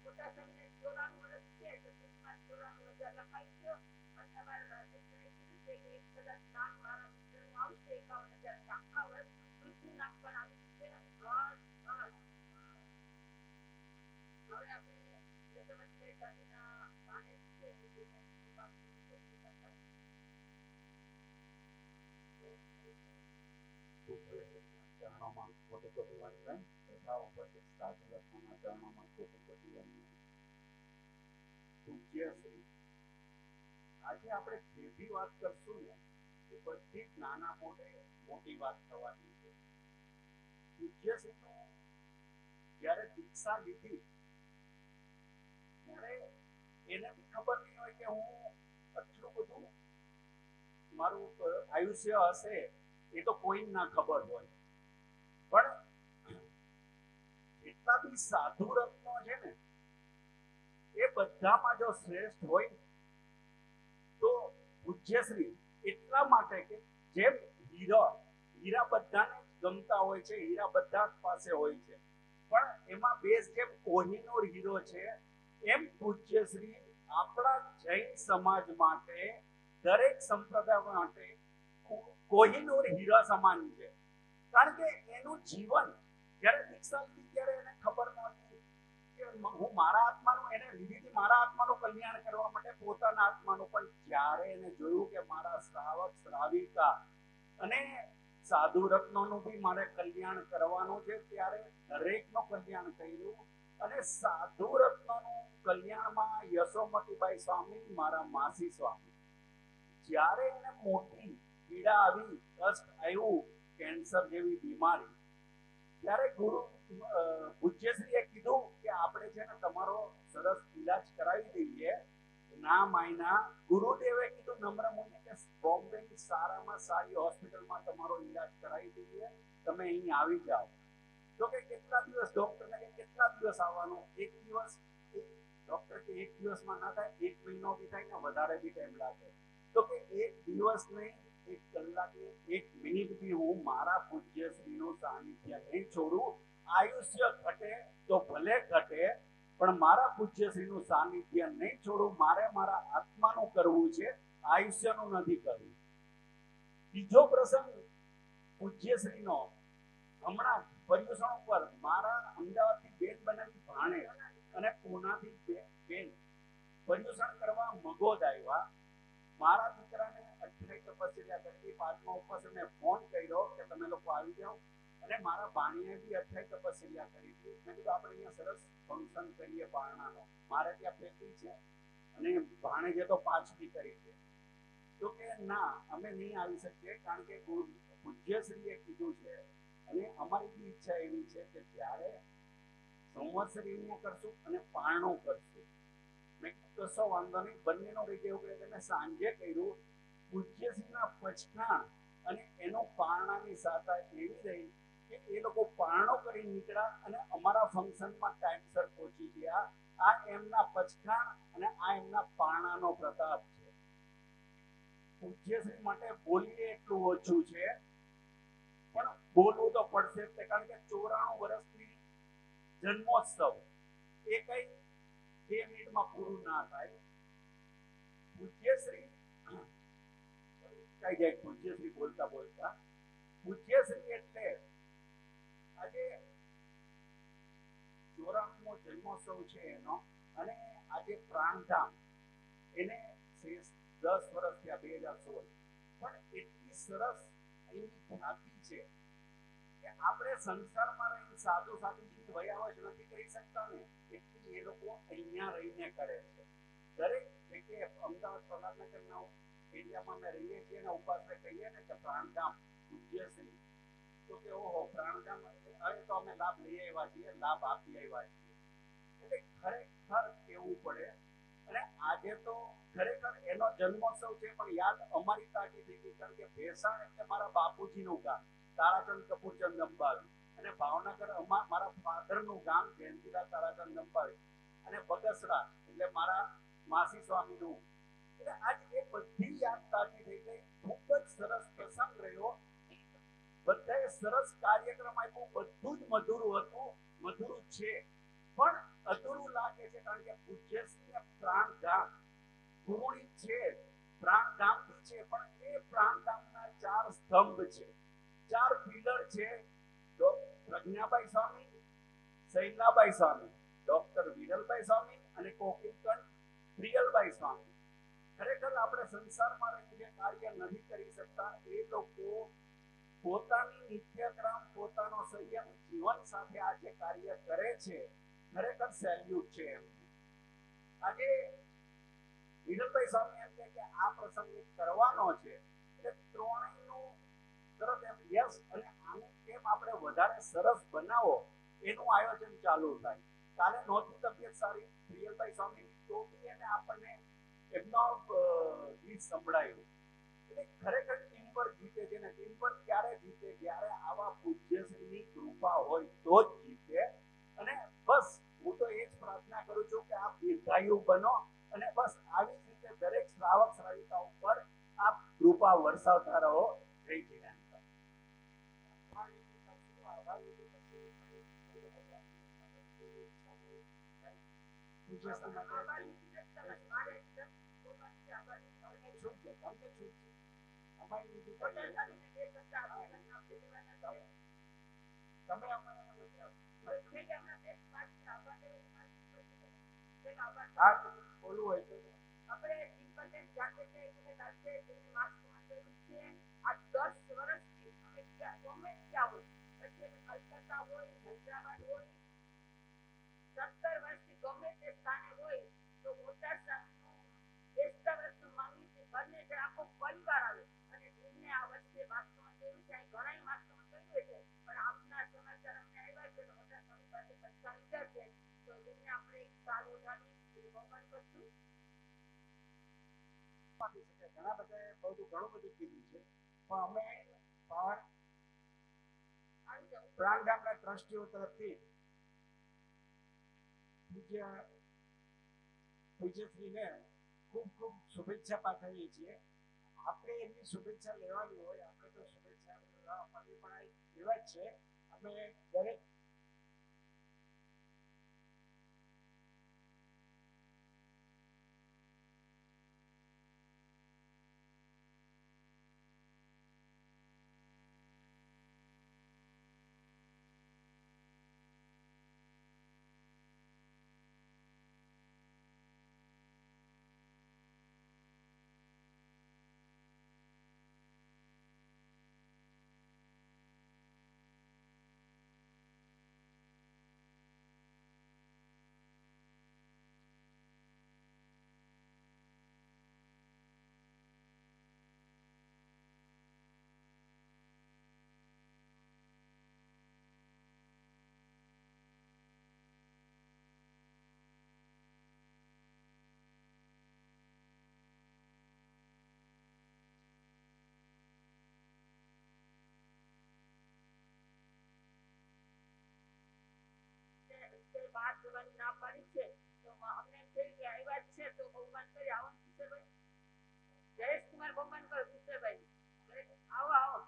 મોટા સ્વામીને 94 વર્ષ છે તો ટૂંકમાં 94,000 લખાઈ ગયો અને અમારા રાજેશભાઈએ કીધું છે કે એક કદાચ નામ મારા મિત્રનું આવશે 51,000 આખા વર્ષ મૃત્યુ નામ પણ આવ્યું છે. હવે આપણે યશોમતીભાઈ સ્વામીના ભાણેજ છે કે જેને કૃપા કરી છે. ચરણોમાં કોટી કોટી વંદન. તથા ઉપસ્થિત સાધુ રત્નોના ચરણોમાં કોટી કોટી વંદન. પૂજ્ય શ્રી, આજે આપણે જે બી વાત કરશું ને એ બધી જ નાના મોટી વાત થવાની છે. પૂજ્ય શ્રીનું જ્યારે દીક્ષા લીધી ત્યારે એને બી ખબર નહીં હોય કે હું આટલું બધું મારું આયુષ્ય હશે એ તો કોઈ ના ખબર હોય. પણ જેટલા બી સાધુ રત્નો છે ને એ બધામાં જો શ્રેષ્ઠ હોય તો પૂજ્યશ્રી એટલા માટે કે જેમ હીરા બધાને ગમતા હોય છે, હીરા બધા પાસે હોય છે, પણ એમાં બેઝ જેમ કોહિનૂર હીરો છે એમ પૂજ્યશ્રી આપણા જૈન સમાજ માટે, દરેક સંપ્રદાય માટે કોહિનૂર હીરા સમાન છે. કારણ કે એનું જીવન જ્યારે દીક્ષા લીધી ત્યારે એને ખબર નહોતી કે હું મારા આત્માનું, એને લીધી હતી મારા આત્માનું કલ્યાણ કરવા માટે, પોતાના આત્માનું. પણ જ્યારે એને જોયું કે મારા શ્રાવક શ્રાવિકા અને સાધુ રત્નોનું બી મારે કલ્યાણ કરવાનું છે ત્યારે દરેકનું કલ્યાણ કર્યું. અને સાધુ રત્નોનું કલ્યાણમાં યશોમતીબાઈ સ્વામી, મારા માસી સ્વામી, જ્યારે એને મોટી પીડા આવી, કષ્ટ આવ્યું, કેન્સર જેવી બીમારી, ત્યારે ગુરુ પૂજ્યશ્રીએ કીધું કે આપણે છે ને તમારો સરસ ઈલાજ કરાવી દઈએ. ના માયના ગુરુદેવે કીધું નમ્ર મુનિ કે બોમ્બેની સારામાં સારી હોસ્પિટલમાં તમારો ઈલાજ કરાવી દઈએ, તમે અહીં આવી જાઓ. તો કે કેટલા દિવસ? ડોક્ટરને કે કેટલા દિવસ આવવાનું? એક દિવસ. ડોક્ટર કે એક દિવસમાં ના થાય, 1 મહિનો બી થાય ને વધારે બી ટાઈમ લાગે. તો કે એક દિવસ નહીં, 1 કલાક નહીં, 1 મિનિટ બી હું મારા પૂજ્યશ્રીનું સાનિધ્ય નહીં છોડું. આયુષ્ય ઘટે તો ભલે ઘટે, પણ મારા પૂજ્યશ્રીનું સાનિધ્ય નહીં છોડું. મારે મારા આત્માનું કરવું છે, આયુષ્યનું નથી કરવું. બીજો પ્રસંગ પૂજ્યશ્રીનો હમણાં પર્યુષણ ઉપર મારા અમદાવાદથી બેન બનાવી ભાણે અને પૂનાથી બેન પર્યુષણ કરવા મગોદ આવ્યા. મારા દીકરાને 28 તપસ્યા કરી, 5મા ઉપવાસે મેં ફોન કર્યો કે તમે લોકો આવી જાઓ. અને મારા ભાણીએ બી 28 તપસ્યા કરી હતી. મેં કીધું આપણે અહીંયા સરસ ફંક્શન કરીએ પારણાનો. મારે ત્યાં પેટી છે અને ભાણેજે તો 5મી કરી છે. તો કે ના, અમે નહીં આવી શકીએ કારણ કે પૂજ્યશ્રીએ કીધું છે. અને અમારી બી ઈચ્છા એવી છે કે જ્યારે સંવત્સરી કરશું અને પારણું કરશું. મેં કીધું કશો વાંધો નહીં, બંનેનો રીતે એવું કહે. મેં સાંજે કર્યું. પૂજ્યશ્રીના પચખાણ અને એનો પારણાની સાથે એવી રહી કે એ લોકો પારણો કરી નીકળ્યા અને અમારા ફંક્શનમાં ટાઈમસર પહોંચી ગયા. આ એમના પચખાણ અને આ એમના પારણાનો પ્રતાપ છે. પૂજ્યશ્રી માટે બોલીએ એટલું ઓછું છે, પણ બોલવું તો પડશે જ. કારણ કે 94 વર્ષની જન્મોત્સવ એ કઈ 2 મિનિટમાં પૂરું ના થાય. પૂજ્યશ્રી કઈ જાય, પૂજ્યશ્રી બોલતા બોલતા પૂજ્યશ્રી એટલે આજે 94મો જન્મોત્સવ છે એનો. અને આજે પ્રાણધામ એને 10 વર્ષ થયા, 2016. પણ એટલી સરસ એની ખ્યાતિ છે કે આપણે સંસારમાં રહીને સાધુ સાધુજીની વયાવજ નથી કરી શકતા ને, એટલી એ લોકો અહીંયા રહીને કરે છે. દરેક જગ્યાએ અમદાવાદ પ્રહલાદનગરના એરિયામાં અમે રહીએ છીએ અને ઉપાસને કહીએ ને કે પ્રાણધામ પૂજ્યશ્રી તો કે ઓહો પ્રાણધામ હવે તો અમે લાભ લઈ આવ્યા છીએ, લાભ આપી આવ્યા છીએ. એટલે ખરેખર કેવું પડે. અને આજે તો ખરેખર એનો જન્મોત્સવ છે, પણ યાદ અમારી તાજી થઈ ગઈ, કારણ કે ભેસાણ એટલે મારા બાપુજીનું ગામ તારાચંદ કપૂરચંદ અંબાવી, અને ભાવનગર મારા ફાધરનું ગામ જયંતિલા તારાચંદ અંબાવી, અને બગસરા એટલે મારા માસી સ્વામીનું. એટલે આજ એ બધી યાદ તાજી થઈ ગઈ. ખૂબ જ સરસ પ્રસંગ રહ્યો, બધાએ સરસ કાર્યક્રમ આપ્યો, બધું જ મધુરું હતું, મધુરું છે, પણ અધૂરું લાગે છે, કારણ કે પૂજ્યશ્રીને પ્રાણધામ ગુરુણી છે, પ્રાણધામથી છે, પણ એ પ્રાણધામના 4 સ્તંભ છે, 4 પિલર છે. પ્રજ્ઞાભાઈ સ્વામી, શૈલાબાઈ સ્વામી, ડોક્ટર વિરલભાઈ સ્વામી અને કોકિલકંઠ પ્રિયલભાઈ સ્વામી. ખરેખર આપણે સંસારમાં રહીને કાર્ય નથી કરી શકતા, એ લોકો પોતાની નિત્યક્રમ, પોતાનો સંયમ જીવન સાથે આ જે કાર્ય કરે છે, ખરેખર સેલ્યુટ છે. આજે વિરલભાઈ સ્વામી એમ કે આ પ્રસંગ કરવાનો છે, એટલે ત્રણેયનું તરત એમ યસ, અને આનું કેમ આપણે વધારે સરસ બનાવો એનું આયોજન ચાલુ થાય. કાલે નહોતી તબિયત સારી પ્રિયલભાઈ સ્વામીની, તો બી એને આપણને એમનો ગીત સંભળાયું. એટલે ખરેખર ટીમ પર જીતે છે, ને ટીમ પર ક્યારે જીતે, જ્યારે આવા પૂજ્યશ્રીની કૃપા હોય તો જ જીતે. અને બસ હું તો એ જ પ્રાર્થના કરું છું કે આપ દીર્ઘાયુ બનો, અને બસ આવી જ રીતે દરેક શ્રાવક શ્રાવિકા ઉપર આપ કૃપા વરસાવતા રહો. જય જીવન. બોલવું હોય તો આપણે ઇમ્પોર્ટન્ટ જાતે છે એટલે દાખલે જેને માર્ક્સમાં કર્યું છે આ 10 વર્ષથી અમે ગમે ત્યાં હોય, પછી કલકત્તા હોય, હૈદરાબાદ હોય, 17 વર્ષથી ગમે તે સ્થાને હોય, તો મોટા સાહેબનું બેસતા વર્ષનું માંગી છે, બંને છે, આખો પરિવાર આવે અને એમને આ વર્ષે માર્ક્સમાં કર્યું છે. ઘણા માર્ક્સમાં કર્યું છે, પણ આમના સમાચાર અમને આવ્યા છે તો મોટા સ્વામી પાસે પૈસા લીધા છે, તો એમને આપણે એક સાલ ઓઢાડી બહુમાન કરશું. ઘણા બધા ઘણું બધું કીધું છે, પણ અમે પ્રાણધામના ટ્રસ્ટીઓ તરફથી પૂજ્યશ્રીને ખૂબ ખૂબ શુભેચ્છા પાઠવીએ છીએ. આપણે એમની શુભેચ્છા લેવાની હોય, આપણે તો શુભેચ્છા આપવાની પણ એવા જ છે. અમે દરેક બહાર જવાની ના પાડી છે, તો અમને એમ થયું કે આવ્યા જ છે તો બહુમાન કરી આવો ને કિશોરભાઈ, જયેશકુમાર બહુમાન કરો કિશોરભાઈ, આવો આવો.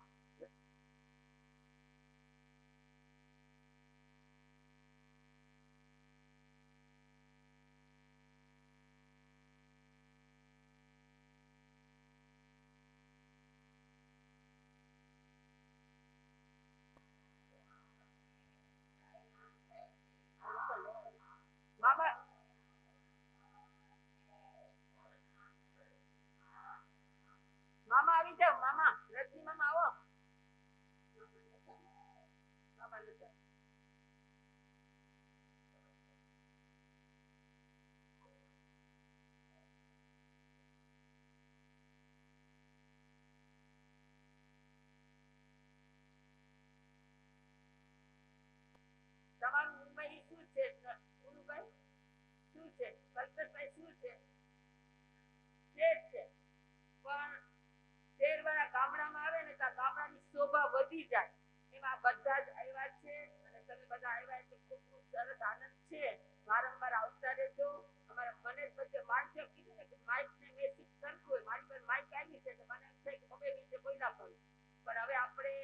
મામા મામા આવી જાઓ, મામા રજની મામા આવો. છે, કલ્પેશભાઈ શું છે? શેઠ છે. પણ શહેરવાળા ગામડામાં આવે ને તો આ ગામડાની શોભા વધી જાય. એમાં બધા જ આવ્યા છે અને તમે બધા આવ્યા એટલે ખૂબ ખૂબ સરસ આનંદ છે. વારંવાર આવતા રહેજો. અમારા મને વચ્ચે માણસે કીધું ને કે માઇક ને મેસેજ સરખું હોય. મારી પાસે માઇક આવી છે એટલે મને એમ થાય કે હવે રીતે કોઈ ના કરું. પણ હવે આપણે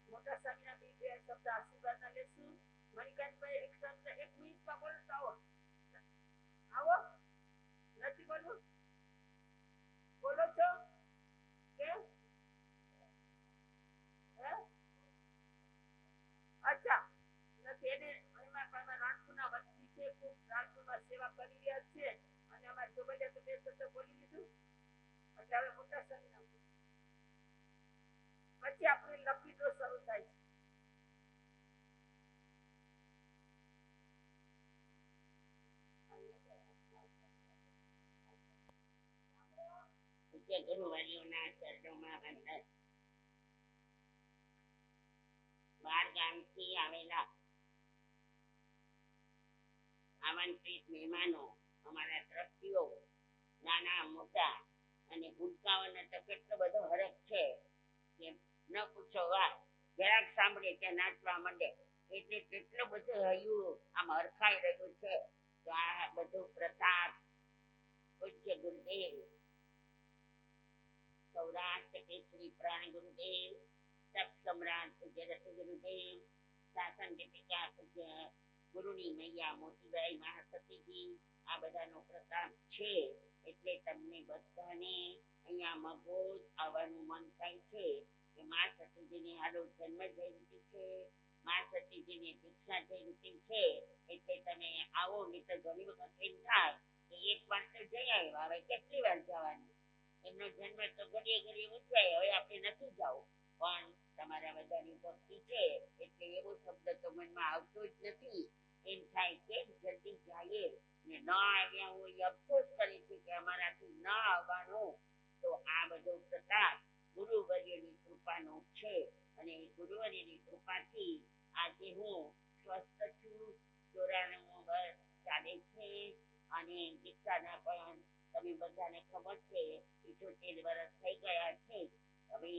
મોટા સ્વામીના બે શબ્દ આશીર્વાદના લેશું. મણિકાંતભાઈ એક શબ્દ 1 મિનિટમાં બોલતા આવો. આવો, નથી બોલવું? બોલો છો કેમ? અચ્છા, નથી એને એમાં પણ રાણપુરના વસ્તી છે, ખૂબ રાણપુરમાં સેવા કરી રહ્યા છે અને અમારે જોબલિયા તો બે શબ્દ બોલી લીધું એટલે હવે મોટા સ્વામીના પછી આપણે લકી ડ્રો શરૂ થાય છે. પૂજ્ય ગુરુવર્યોના ચરણોમાં વંદન. 12 ગામથી આવેલા આમંત્રિત મહેમાનો, અમારા ટ્રસ્ટીઓ, નાના મોટા અને ભૂલકાઓને તો કેટલો બધો હરખ છે કે ન પૂછો વાત. જરાક સાંભળે ત્યાં નાચવા માંડે એટલે કેટલું બધું હૈયું આમ હરખાઈ રહ્યું છે. તો આ બધું પ્રતાપ પૂજ્ય ગુરુદેવ, સૌરાષ્ટ્ર કેસરી પ્રાણ ગુરુદેવ, સપ સમ્રાટ પૂજ્ય રતિ ગુરુદેવ, શાસન દીપિકા પૂજ્ય ગુરુની મૈયા મોતીબાઈ મહાસતીજી, આ બધાનો પ્રતાપ છે એટલે તમને બધાને અહીંયા મગોજ આવવાનું મન થાય છે કે મા સતીજીની હાલો જન્મ જયંતિ છે, મા સતીજીની દીક્ષા જયંતિ છે એટલે તમે આવો. નહીં તો ઘણી વખત એમ થાય કે એક વાર તો જઈ આવ્યા, હવે કેટલી વાર જવાનું? એમનો જન્મ તો ઘડીએ ઘડીએ ઉજવાય, હવે આપણે નથી જવું. પણ તમારા બધાની ભક્તિ છે એટલે એવો શબ્દ તો મનમાં આવતો જ નથી. એમ થાય કે જલ્દી જઈએ ને ન આવ્યા હોય અફસોસ કરે છે કે અમારાથી ન આવવાનું. તો આ બધો પ્રતાપ ગુરુવર્યની કૃપાનો છે અને ગુરુવર્યની કૃપાથી આજે હું સ્વસ્થ છું. 94 વર્ષ ચાલે છે અને દીક્ષાના પણ તમે બધાને ખબર છે 78 વર્ષ થઈ ગયા છે. હવે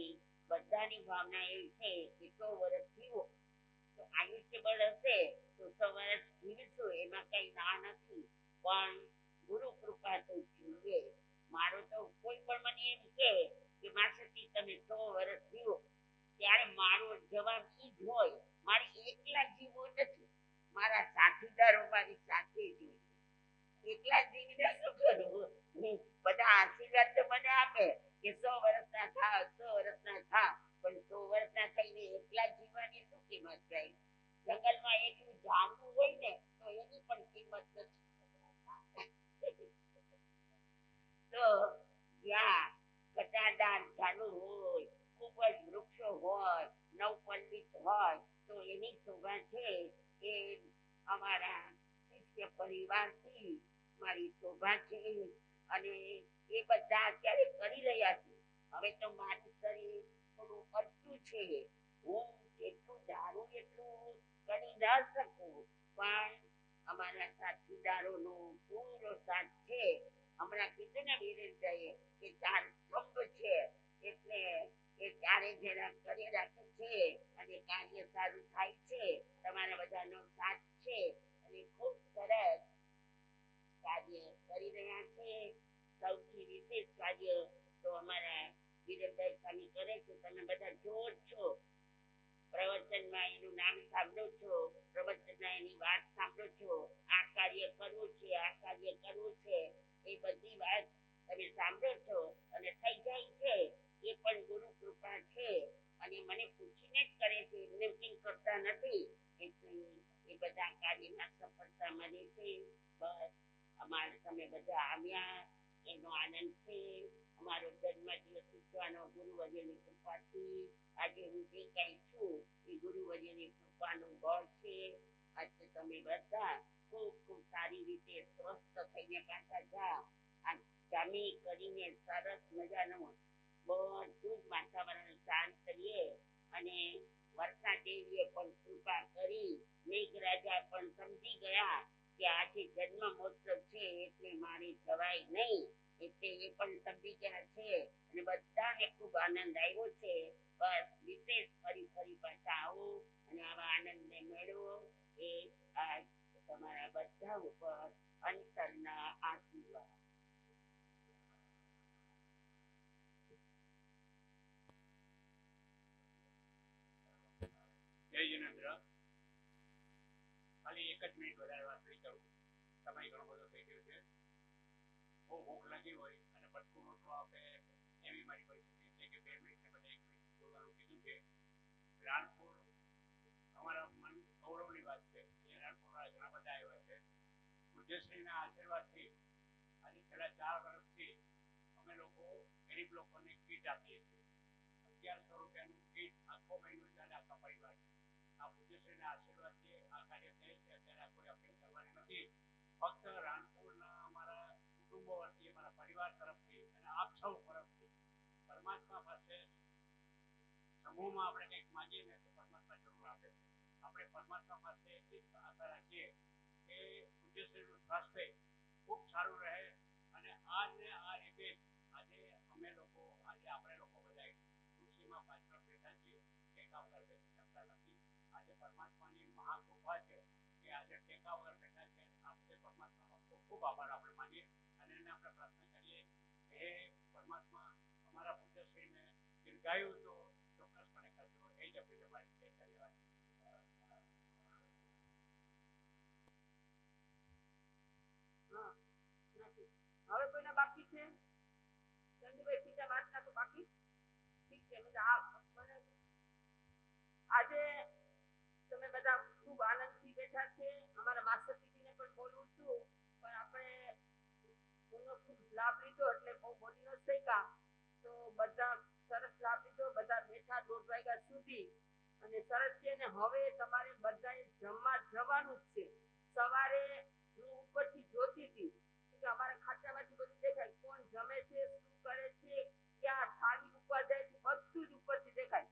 બધાની ભાવના એવી છે કે 100 વર્ષ જીવો તો આયુષ્ય બળ હશે તો 100 વર્ષ જીવીશું, એમાં કઈ ના નથી. પણ ગુરુ કૃપા તો જોઈએ. મારો તો કોઈ પણ મને એમ કે માસી તમે 100 વર્ષ જીવો, ત્યારે મારો જવાબ ઈ જ હોય મારે એકલા જીવવું નથી, મારા સાથીદારો મારી સાથે જીવે. એકલા જીવીને શું કરવું? બધા આશીર્વાદ તો મને આપે કે 100 વર્ષના થાવ, 100 વર્ષના થાવ, પણ 100 વર્ષના થઈને એકલા જીવવાની શું કિંમત થાય? જંગલમાં એકલું જાણવું હોય ને તો એની પણ કિંમત નથી. તો જ્યાં ઘટાદાર ઝાડુ હોય, ખૂબ જ વૃક્ષો હોય, નવપલ્લિત હોય તો એની શોભા છે એ અમારા શિષ્ય પરિવારથી મારી શોભા છે અને એ બધા અત્યારે કરી રહ્યા છે. હવે તો મારું શરીર થોડું અડધું છે, હું જેટલું ધારું એટલું કરી ન શકું, પણ અમારા સાથીદારોનો પૂરો સાથ છે. હમણાં કીધું ને વિરેન્દ્રએ કે 4 સ્તંભ છે એટલે એ ચારે જરા કરી રાખે છે અને કાર્ય સારું થાય છે. તમારા બધાનો સાથ છે અને ખૂબ સરસ કાર્ય કરી રહ્યા છે. સૌથી વિશેષ કાર્ય તો અમારા વિરેન્દ્રભાઈ સ્વામી કરે છે. તમે બધા જોર છો, પ્રવચનમાં એનું નામ સાંભળો છો, પ્રવચનમાં એની વાત સાંભળો છો. આ કાર્ય કરવું છે, આ કાર્ય કરવું છે, એ બધી વાત તમે સાંભળો છો અને થઈ જાય છે. એ પણ ગુરુ કૃપા છે અને મને પૂછીને જ કરે છે, એમને કંઈ કરતા નથી. એટલે એ બધા કાર્યમાં સફળતા મળે છે. બસ અમારે તમે બધા આવ્યા એનો આનંદ છે. અમારો જન્મદિવસ ઉજવવાનો ગુરુવર્યની કૃપાથી આજે હું જે કંઈ છું એ ગુરુવર્યની કૃપાનું બળ છે. આજે તમે બધા ખૂબ ખૂબ સારી રીતે સ્વસ્થ થઈને પાછા જાઓ. આ જમી કરીને સરસ મજાનું બધું જ વાતાવરણ શાંત કરીએ અને વર્ષા દેવીએ પણ કૃપા કરી. મેઘરાજા પણ સમજી ગયા કે આજે જન્મ મહોત્સવ છે ગવાય નહીં. એટલે એ પણ સમજી ગયા છે અને બધાને ખૂબ આનંદ આવ્યો છે. બસ વિશેષ ફરી ફરી પાછા આવો અને આવા આનંદને મેળવો એ આ તમારા બધા ઉપર અંતરના આશીર્વાદ. જય જિનેન્દ્ર. ખાલી એક જ મિનિટ વધારે વાત કરી કરું. સમય ઘણો બધો થઈ ગયો છે. બહુ ભૂખ લાગી હોય અને બટકું રોટલો આપે એવી મારી પરિસ્થિતિ છે કે 2 મિનિટને બદલે 1 મિનિટ બોલવાનું કીધું છે. રાણપુર અમારા મન ગૌરવની વાત છે. અહીંયા રાણપુરના ઘણા બધા આવ્યા છે. પૂજ્યશ્રીના આશીર્વાદથી આજે છેલ્લા 4 વર્ષથી અમે લોકો ગરીબ લોકોને કીટ આપીએ છીએ. 1100 રૂપિયાનું કીટ આખો મહિનો ચાલે આખા પરિવાર. આ પૂજ્યશ્રીના આશીર્વાદથી આ કાર્ય થાય છે. અત્યારે કોઈ અપીલ કરવાની નથી. ફક્ત રાણપુરના અમારા કુટુંબો વતી, અમારા પરિવાર તરફથી અને આપ સૌ તરફથી પરમાત્મા પાસે સમૂહમાં આપણે કંઈક માગીએ ને તો પરમાત્મા જરૂર આપે છે. આપણે પરમાત્મા પાસે એટલી આશા રાખીએ કે પૂજ્યશ્રીનું સ્વાસ્થ્ય ખૂબ સારું રહે અને આ રીતે આજે અમે લોકો આપણે લોકો બધા ખુશીમાં પાછળ બેઠા છીએ. ટેકા વગર બેસી શકતા નથી. આજે પરમાત્માની મહાકૃપા છે કે આજે ટેકા વગર બેઠા છે. આપણે પરમાત્માનો ખૂબ ખૂબ આભાર આપણે માનીએ અને એને આપણે પ્રાર્થના કરીએ હે પરમાત્મા અમારા પૂજ્યશ્રીને દીર્ઘાયુ તો ચોક્કસપણે કરજો. એ જ આપણી તમારી ધન્યવાદ. હવે કોઈને બાકી છે? ચંદુભાઈ સીધા વાતના તો બાકી ઠીક છે. મને આજે તમે બધા ખૂબ આનંદથી બેઠા છે. અમારા માસ્ટર દીદીને પણ બોલું છું, પણ આપણે એનો ખૂબ લાભ લીધો એટલે બહુ બોલી ન શક્યા. તો બધા સરસ લાભ લીધો. બધા બેઠા 1:30 વાગ્યા સુધી અને સરસ છે ને. હવે તમારે બધાએ જમવા જવાનું જ છે. સવારે હું ઉપરથી જોતી હતી કે અમારા ખાતામાંથી બધું દેખાય, કોણ જમે છે, શું કરે છે, ક્યાં થાળી ઉપર જાય છે, બધું જ ઉપરથી દેખાય.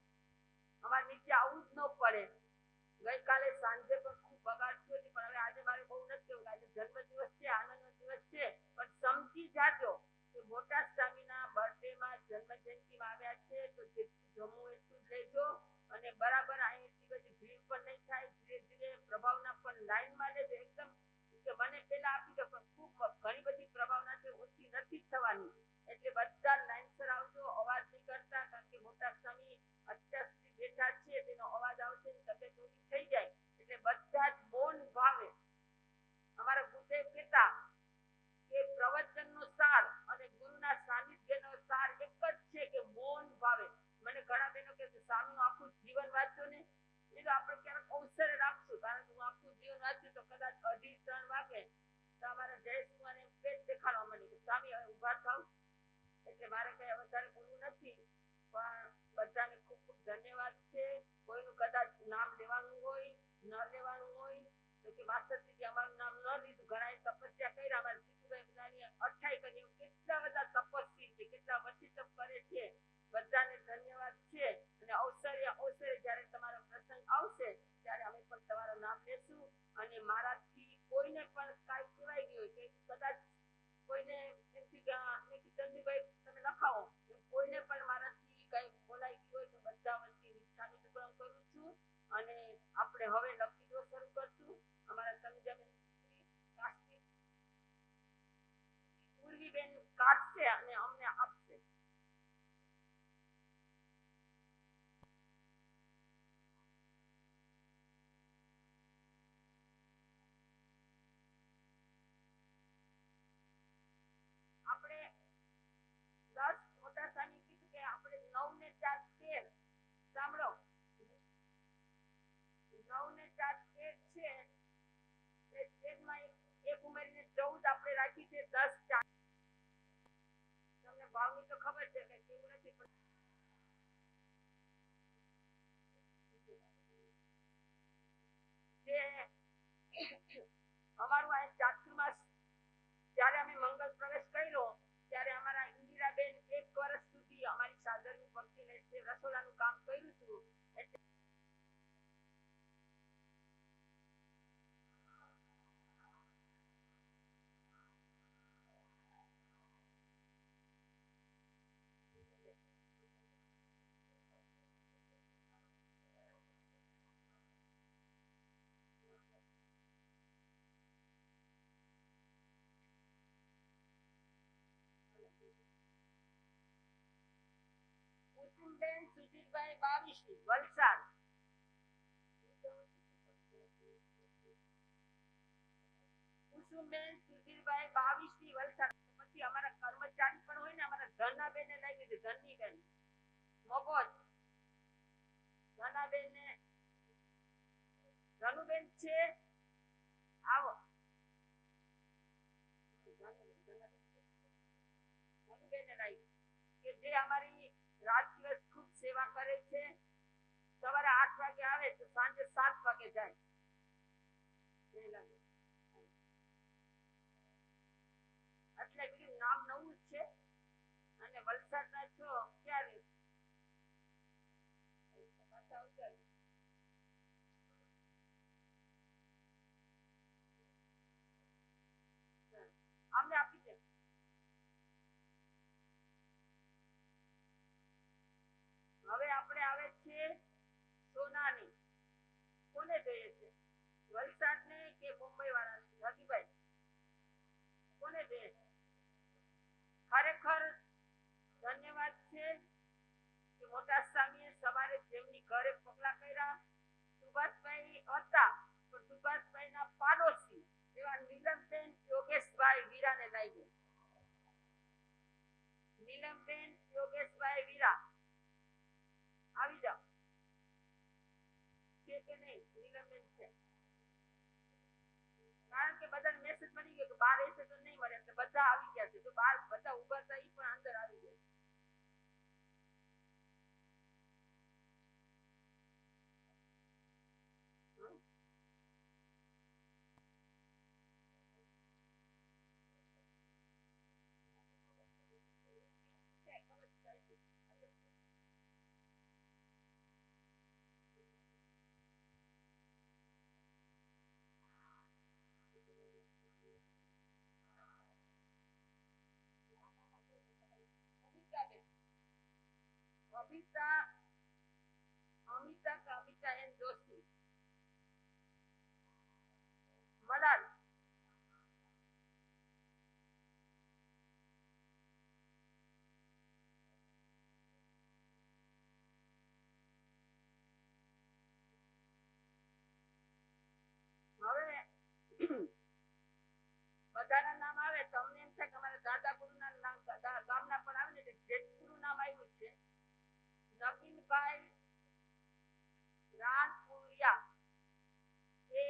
અમારે નીચે આવવું જ ન પડે. ગઈકાલે સાંજે પણ ખૂબ બગાડ થયો હતી, પણ હવે આજે મારે બહુ નથી કેવું. આજે જન્મદિવસ છે, આનંદનો દિવસ છે, પણ સમજી જાજો કે મોટા સ્વામીના બર્થડેમાં જન્મજયંતિમાં આવ્યા છે તો જેટલું જમવું એટલું જ લેજો અને બરાબર અહીં એટલી બધી ભીડ પણ નહીં થાય. ધીરે ધીરે પ્રભાવના પણ લાઈનમાં લેજો. એકદમ કે મને પેલા આપી દો, પણ ખૂબ ઘણી બધી પ્રભાવના છે, ઓછી નથી થવાની. એટલે બધા લાઈનસર આવજો. અવાજ નહીં કરતા, કારણ કે મોટા સ્વામી અત્યાર સુધી બેઠા છે, તેનો અવાજ આવશે ને તબિયત ઓછી થઈ જાય. એટલે બધા જ મૌન ભાવે. અમારા ગુરુદેવ કહેતા કે પ્રવચનનો સાર અને ગુરુના સાનિધ્યનો સાર એક જ છે કે મૌન ભાવે. મને ઘણા બહેનો કહે છે સ્વામીનું આખું જીવન વાંચો ને. એ તો આપણે ક્યારેક અવસરે રાખશું, કારણ કે હું આખું જીવન વાંચ્યું તો કદાચ 2:30-3 વાગે તો અમારા જયસિંહને પેટ દેખાડવા માંડે કે સ્વામી હવે ઉભા થાવ. એટલે મારે કઈ વધારે બોલવું નથી, પણ બધાને ખૂબ ખૂબ ધન્યવાદ છે. કોઈનું કદાચ નામ લેવાનું હોય, ન લેવાનું હોય તો કે માસ્ટર દીદી અમારું નામ ન લીધું. ઘણાએ તપસ્યા કર્યા. અમારા જીતુભાઈ બધાની 28 કરી. કેટલા બધા તપસ્વી છે, કેટલા વચ્ચે તપ કરે છે. બધાને ધન્યવાદ છે. અને અવસરે જ્યારે તમારો પ્રસંગ આવશે ત્યારે અમે પણ તમારું નામ લેશું. અને મારાથી કોઈને પણ કાંઈ કહેવાય ગયું કે કદાચ કોઈને એમથી ચંદુભાઈ તમે લખાવો, કોઈને પણ મારાથી કઈ બોલાઈ ગયું હોય તો બધા વચ્ચે નિષ્ઠાનું પણ કરું છું. અને આપણે હવે લકી ડ્રો શરૂ કરશું. અમારા સંજયબેન કાસ્ટિક પૂર્વીબેન કાઢશે અને અમને આપશે. આપણે 10 મોટા સ્વામી કીધું કે આપણે 9 ને 4 13. સાંભળો, 9 ને 4 13 છે. એ 13 માં એક ઉમેરીને 14 આપણે રાખી છે. 10 4. તમને ભાવની તો ખબર છે કે કેવું નથી, પણ જે અમારું આ ચાતુર્માસ જ્યારે અમે મંગળ પ્રવેશ કર્યો ત્યારે અમારા ઇન્દિરાબેન 1 વર્ષ સુધી અમારી સાધનની ભક્તિને રસોડાનું કામ કર્યું હતું. એટલે કુસુમબેન સુધીરભાઈ 22 વલસાડ. કુસુમબેન સુધીરભાઈ 22 વલસાડ. પછી અમારા કર્મચારી પણ હોય ને, અમારા ધનાબેન ને લાગી છે, ધનીબેન મગોજ. ધનાબેન ને ધનુબેન છે, આવો. ધનુબેન ને લાગી કે જે અમારી રાત દિવસ ખૂબ સેવા કરે છે. સવારે 8 વાગે આવે તો સાંજે 7 વાગે જાય. એટલે બીજું નામ નવું જ છે. અને વલસાડના છો ક્યારે અમને આપી દે. હવે આપણે આવે છે સોનાની. કોને જોઈએ છે? વલસાડ ને કે મુંબઈ વાળા? રતિભાઈ કોને જોઈએ છે? ખરેખર ધન્યવાદ છે કે મોટા સ્વામીએ સવારે જેમની ઘરે પગલા કર્યા. સુભાષભાઈ હતા પણ સુભાષભાઈના પાડોશી એવા નીલમબેન યોગેશભાઈ વીરાને લાગ્યું. નીલમબેન યોગેશભાઈ વીરા આવી જાઓ. છે કે નહીં? નીલમબેન છે. કારણ કે બધાને મેસેજ મળી ગયો કે બહાર રહેશે તો નહીં મળે, એટલે બધા આવી ગયા છે. તો બહાર બધા ઉભા હતા, એ પણ અંદર આવી ગયા. અમિતા એન જોશી. મલાલ હવે બધાના નામ આવે તો અમને એમ થાય કે અમારા દાદા ગુરુના નામ ગામના પણ આવે ને, એટલે જેટલું નામ આવ્યું છે. નવીનભાઈ રાણપુરિયા એ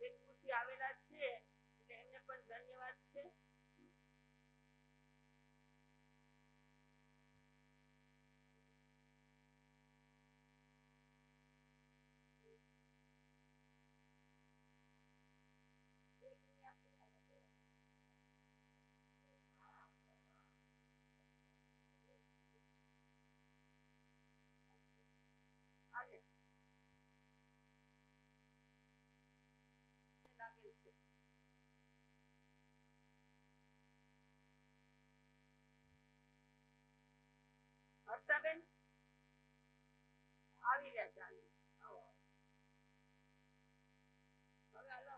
જેતપુરથી આવેલા છે, એટલે એમને પણ ધન્યવાદ છે. લાગેલ છે. હર્ષાબેન આવી રહ્યા છે. આવો. હવે હાલો.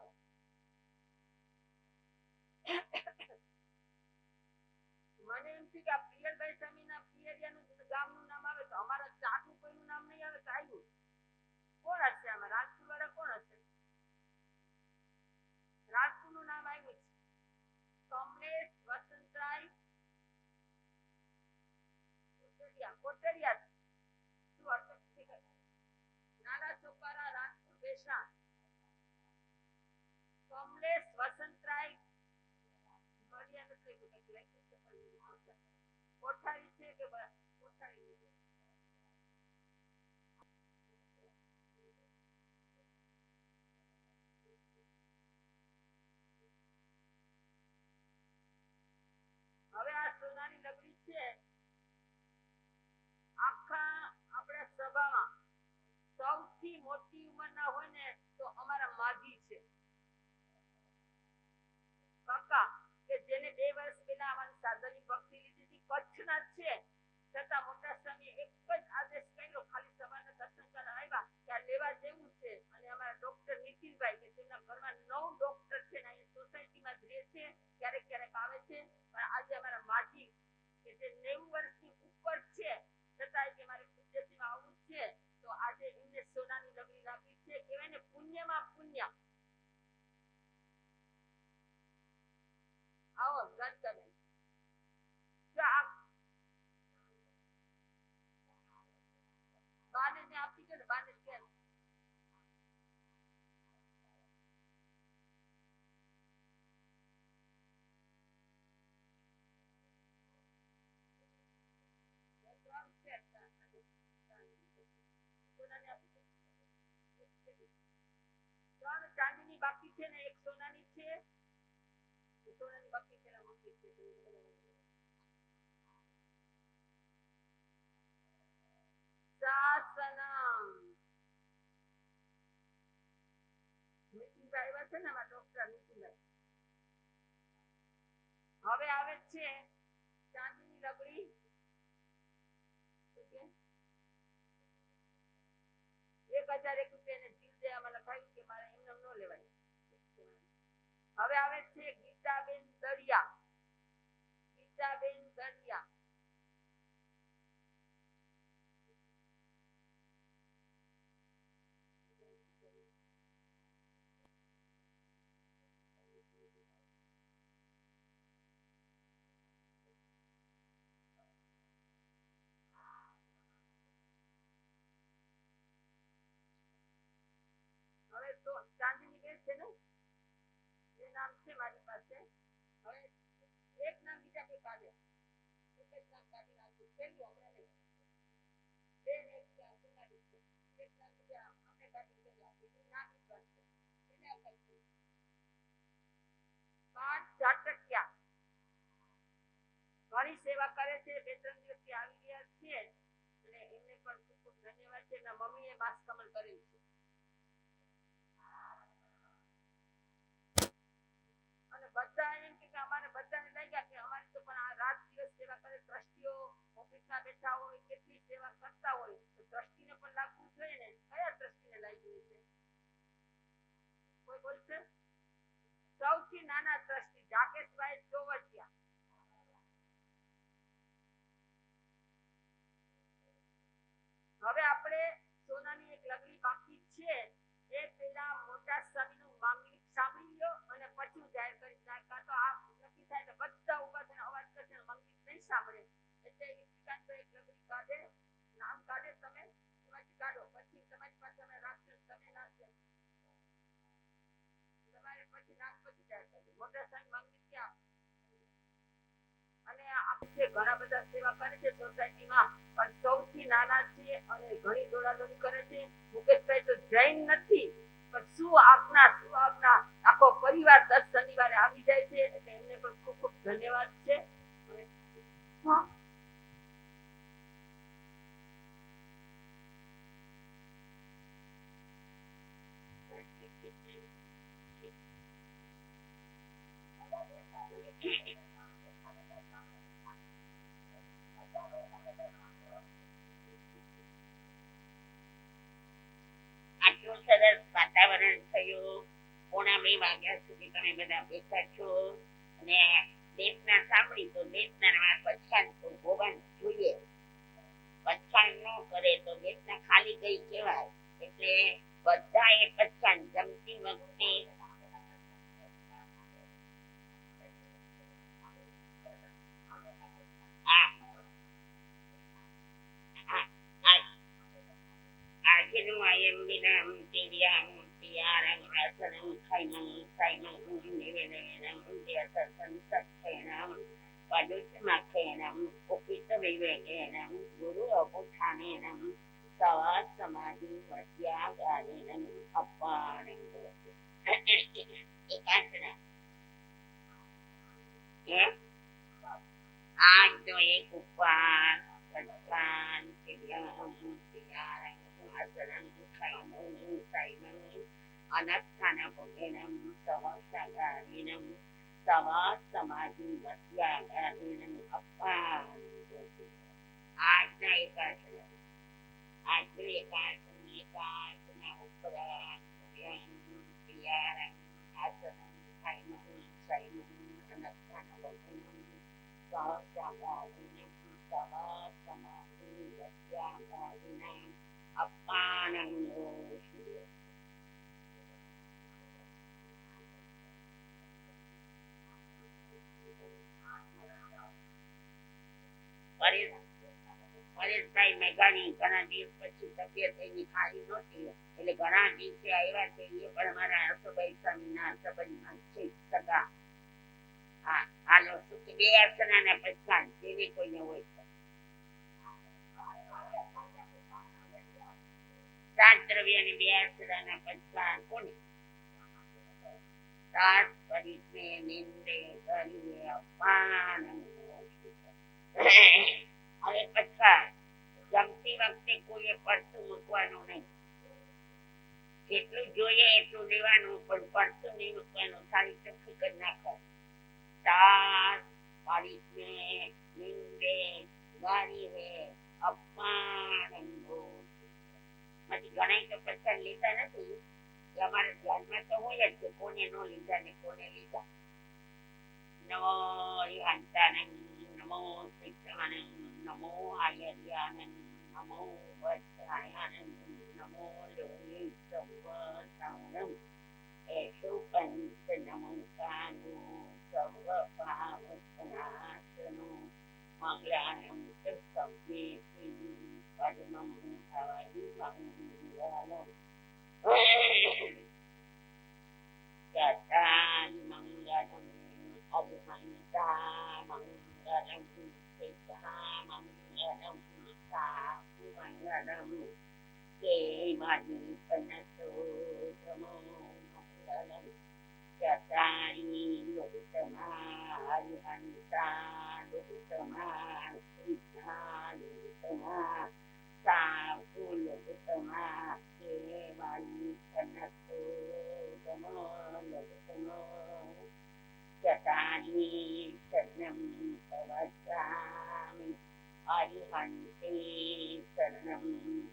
મને એમ છે કે આ પિયરભાઈ સ્વામીના પિયરિયાનું ગામનું નામ આવે તો અમારા ચાનું કોઈનું નામ નહીં આવે તો આવ્યું કોણ હશે? આમાં રાજપુર વાળા કોણ હશે? રાજપુરનું નામ આવ્યું છે. કમલેશ વસંતરાય કોટડિયા. શું અટક? નાના છોકરા રાજપુર બેસા. કમલેશ વસંતરાય મળ્યા નથી. કોઠારી છે કે કોઠારી? હવે આ સોનાની લગડી છે. આખા આપણા સભામાં સૌથી મોટી ઉંમરના હોય ને તો અમારા માજી છે, કાકા, કે જેને 2 વર્ષ પહેલા અમારી સાધની ભક્તિ લીધી હતી. કચ્છના છે, છતાં મોટા સ્વામીએ એક જ આદેશ કર્યો, ખાલી સવારના દર્શન કરવા આવ્યા કે આ લેવા જેવું છે. અને અમારા ડોક્ટર નીતિનભાઈ કે તેમના ઘરમાં 9 ડોક્ટર છે ને અહીંયા સોસાયટીમાં જ રહે છે, ક્યારેક ક્યારેક આવે છે. પણ આજે અમારા માજી કે જે 90 વર્ષની ઉપર છે, છતાં કે મારે પૂજ્ય સોનાની લગડી રાખી છે. કહેવાય ને પુણ્યમાં પુણ્ય. આવો ગણતને જો આ બાને ને આપી દો ને, બાને કેમ ત્રણ ચાંદીની બાકી છે ને એક સોનાની છે. સોનાની બાકી છે ને મૂકી છે. શાસનમ નીતિનભાઈ આવ્યા છે ને અમારા ડોક્ટર નીતિનભાઈ. હવે આવે છે ચાંદીની લગડી. 1001 રૂપિયા જીવ દેવામાં લખાયું કે મારે એમને ન લેવાય. હવે આવે છે ગીતાબેન દરિયા. ગીતાબેન દરિયા હવે તો ચાંદીની બેન છે ને એ નામ છે મારી પાસે. હવે એક નામ બીજા કોઈ કાઢે. એક જ નામ કાઢી નાખું. પેલું હમણાં નહીં. બેન એક સોનારી છે. એક નામ બીજા અમે કાઢી ગયા. બીજું નામ બીજું છે. એને આપે. પાંચ ઝાટકિયા ઘણી સેવા કરે છે. 2-3 દિવસથી આવી ગયા છે અને એમને પણ ખૂબ ખૂબ ધન્યવાદ છે. એના મમ્મીએ માસ કમલ કરેલ છે. અને બધા એમ કે અમારે બધાને લાગ્યા કે અમારી તો પણ આ રાત દિવસ સેવા કરે. ટ્રસ્ટીઓ ઓફિસમાં બેઠા હોય, કેટલી સેવા કરતા હોય તો ટ્રસ્ટીને પણ લાગવું જોઈએ ને. કયા ટ્રસ્ટીને લાગ્યું છે? કોઈ બોલશે? સૌથી નાના ટ્રસ્ટી જાકેશભાઈ ચોવટિયા. હવે આપણે સોનાની એક લગડી બાકી છે. એ પેલા મોટા સ્વામીનું માંગલિક સાંભળી લો અને પછી જાહેર કરી નાખા. તો આ નક્કી થાય તો બધા ઉભા થઈને અવાજ કરશે. માંગલિક નહીં સાંભળે એટલે એક લગડી કાઢે, નામ કાઢે. તમે એમાંથી કાઢો. પછી તમારી પાસે અમે રાખશે. તમે નાખશે તમારે પછી નાખ પછી જાહેર કરજો. મોટા સ્વામી માંગલિક ક્યાં અને આપણે ઘણા બધા સેવા કરે છે સોસાયટીમાં, પણ સૌથી નાના છે અને ઘણી દોડાદોડી કરે છે. મુકેશભાઈ તો જૈન નથી પણ શું આપના આખો પરિવાર 10 શનિવારે આવી જાય છે એટલે એમને પણ ખૂબ ખૂબ ધન્યવાદ છે. આટલું સરસ વાતાવરણ થયું. 1:30 વાગ્યા સુધી તમે બધા બેઠા છો અને દેશના સાંભળી તો દેશના પછાણ તો હોવાનું જોઈએ. પછાણ ન કરે તો દેશના ખાલી ગઈ કહેવાય. એટલે બધાએ પછાણ જમતી વખતે આજનું આયમ વિનામ તિર્યામ તિયારમ આસનમ ખૈનમ સૈનમ નિવેદનમ દેવસન સત્યનમ પદુષ્મખેનમ ઉપિત વિવેકેનમ ગુરુ અપુઠાનેનમ સવા સમાધિ વસ્યાગાનેનમ અપાણમ એકાંતના આજ તો એક ઉપવાસ સત્તાન તિર્યામ તિયારમ અનસ્થાનપુકેનમ સહસ્રગારિનમ સવા સમાધિ વસ્યાગારિનમ અપાન. આજના એકાસન આજનું એકાસના ઉપરાંત તિયારમ આસનમ ખૈનમ સૈનમ અનસ્થાનપુકેનમ સહસ્રગારિનમ સવા સમાધિ વસ્યાગારિનમ અપાનમ પરેશભાઈ મેઘાણી ઘણા દિવસ પછી તબિયત એની સારી નહોતી એટલે ઘણા દિવસે આવ્યા છે. એ પણ અમારા હર્ષભાઈ સ્વામીના સંબંધમાં છે સગા. હા હાલો શું કે બે અર્ચનાના પ્રસ્થાન જેને કોઈને હોય તો. સાત દ્રવ્યની બે અર્ચનાના પ્રસ્થાન કોને? સાત પરિચય નિંદે કરીએ અપાન. હવે પ્રસ્થાન જમતી વખતે કોઈએ પડતું મૂકવાનું નહીં. જેટલું જોઈએ એટલું લેવાનું પણ પડતું નહીં મૂકવાનું. સારી ચોખ્ખી કરી નાખવાનું. સાત પરિચય નિંદે કરીએ અપાન. ઘણા તો પ્રસ્થાન લેતા નથી. અમારા ધ્યાનમાં તો હોય જ કે કોને ન લીધા ને કોને લીધા. નમો હરિહંતાનંદ, નમો શ્રીકૃષ્ણાનંદ, નમો આયર્યાનંદ, નમો વત્સાયાનંદ, નમો લોહી સર્વસાનંદ. એષુ પંચ નમસ્કારો સર્વ પાવનાશનો મંગલાનમ સભ્યે પદ્મં Bhavai Mangalam. Jatan Mangalam Adhanta Mangalam Sita Mangalam Saku Mangalam Devani Panato Brahmo Mangalam Jatani Lokutama Adhanta Lokutama Sita Lokutama Saku Lokutama Devani Panato Jatani Sarnam Pavasami Arihante Sarnam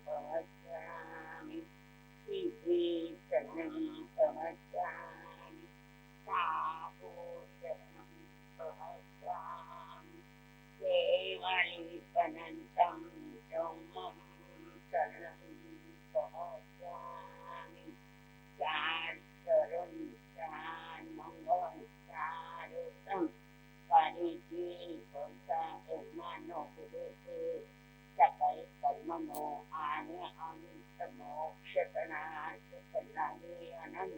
Pavasami Siddhi Sarnam Pavasami Sahu Sarnam Pavasami Devali Panantam Dhammam Sarnam Pavasami Chan Sarun Chan Mangalam Charutam Pariji Bhanta Mano Budete Sakai Karmano Anya Amintamo Kshatana Kshatanani Anand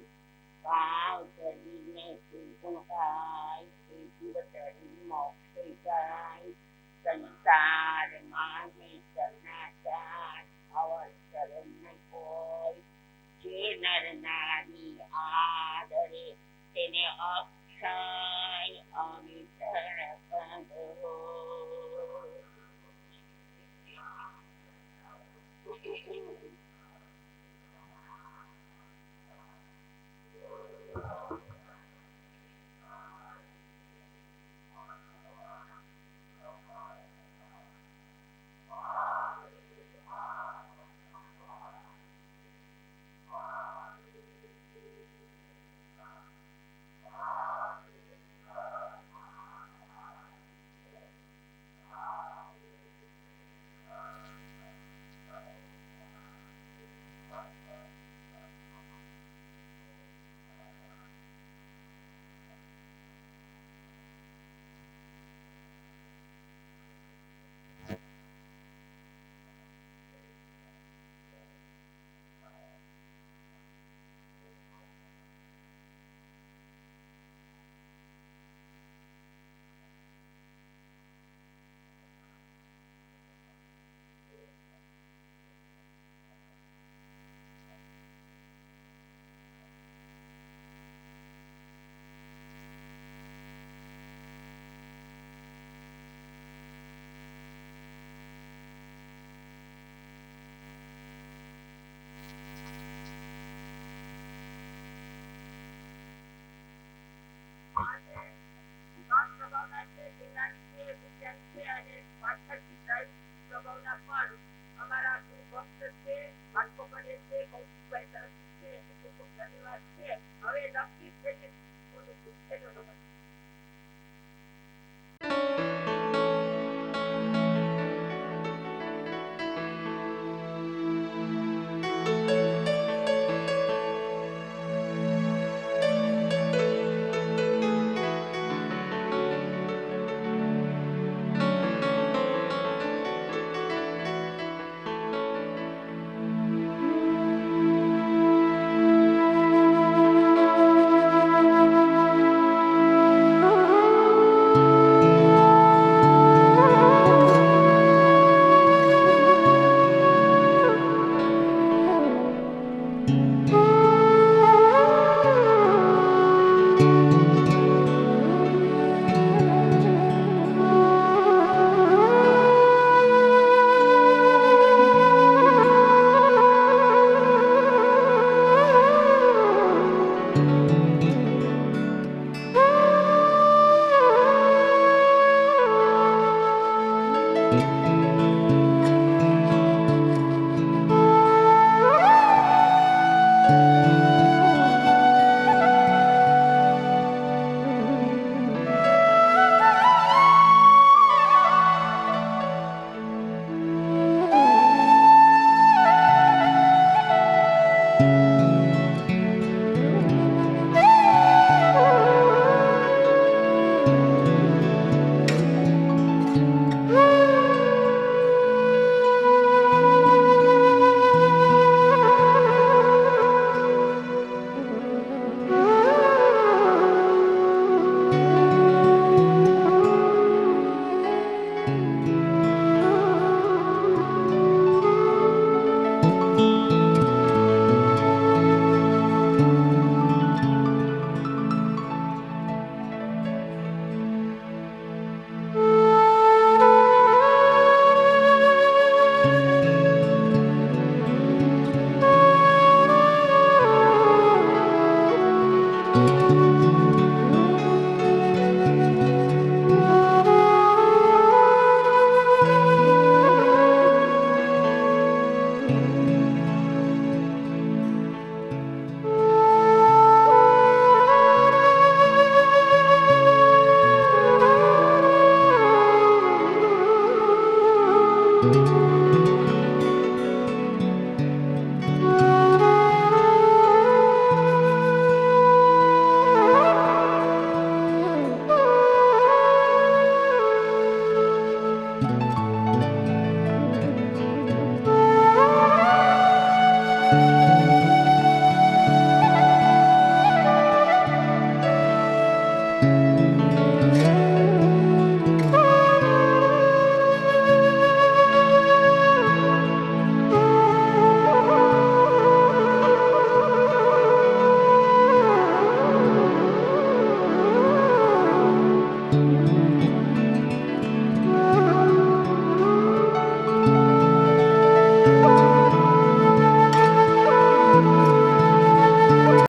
Vav Jarine Sunkunkai Jivatari Mokshikai Sansar Mani Sarnachar Our Saranai Boy જે નર નારી આદરે તેને અક્ષય અમિતર પદો.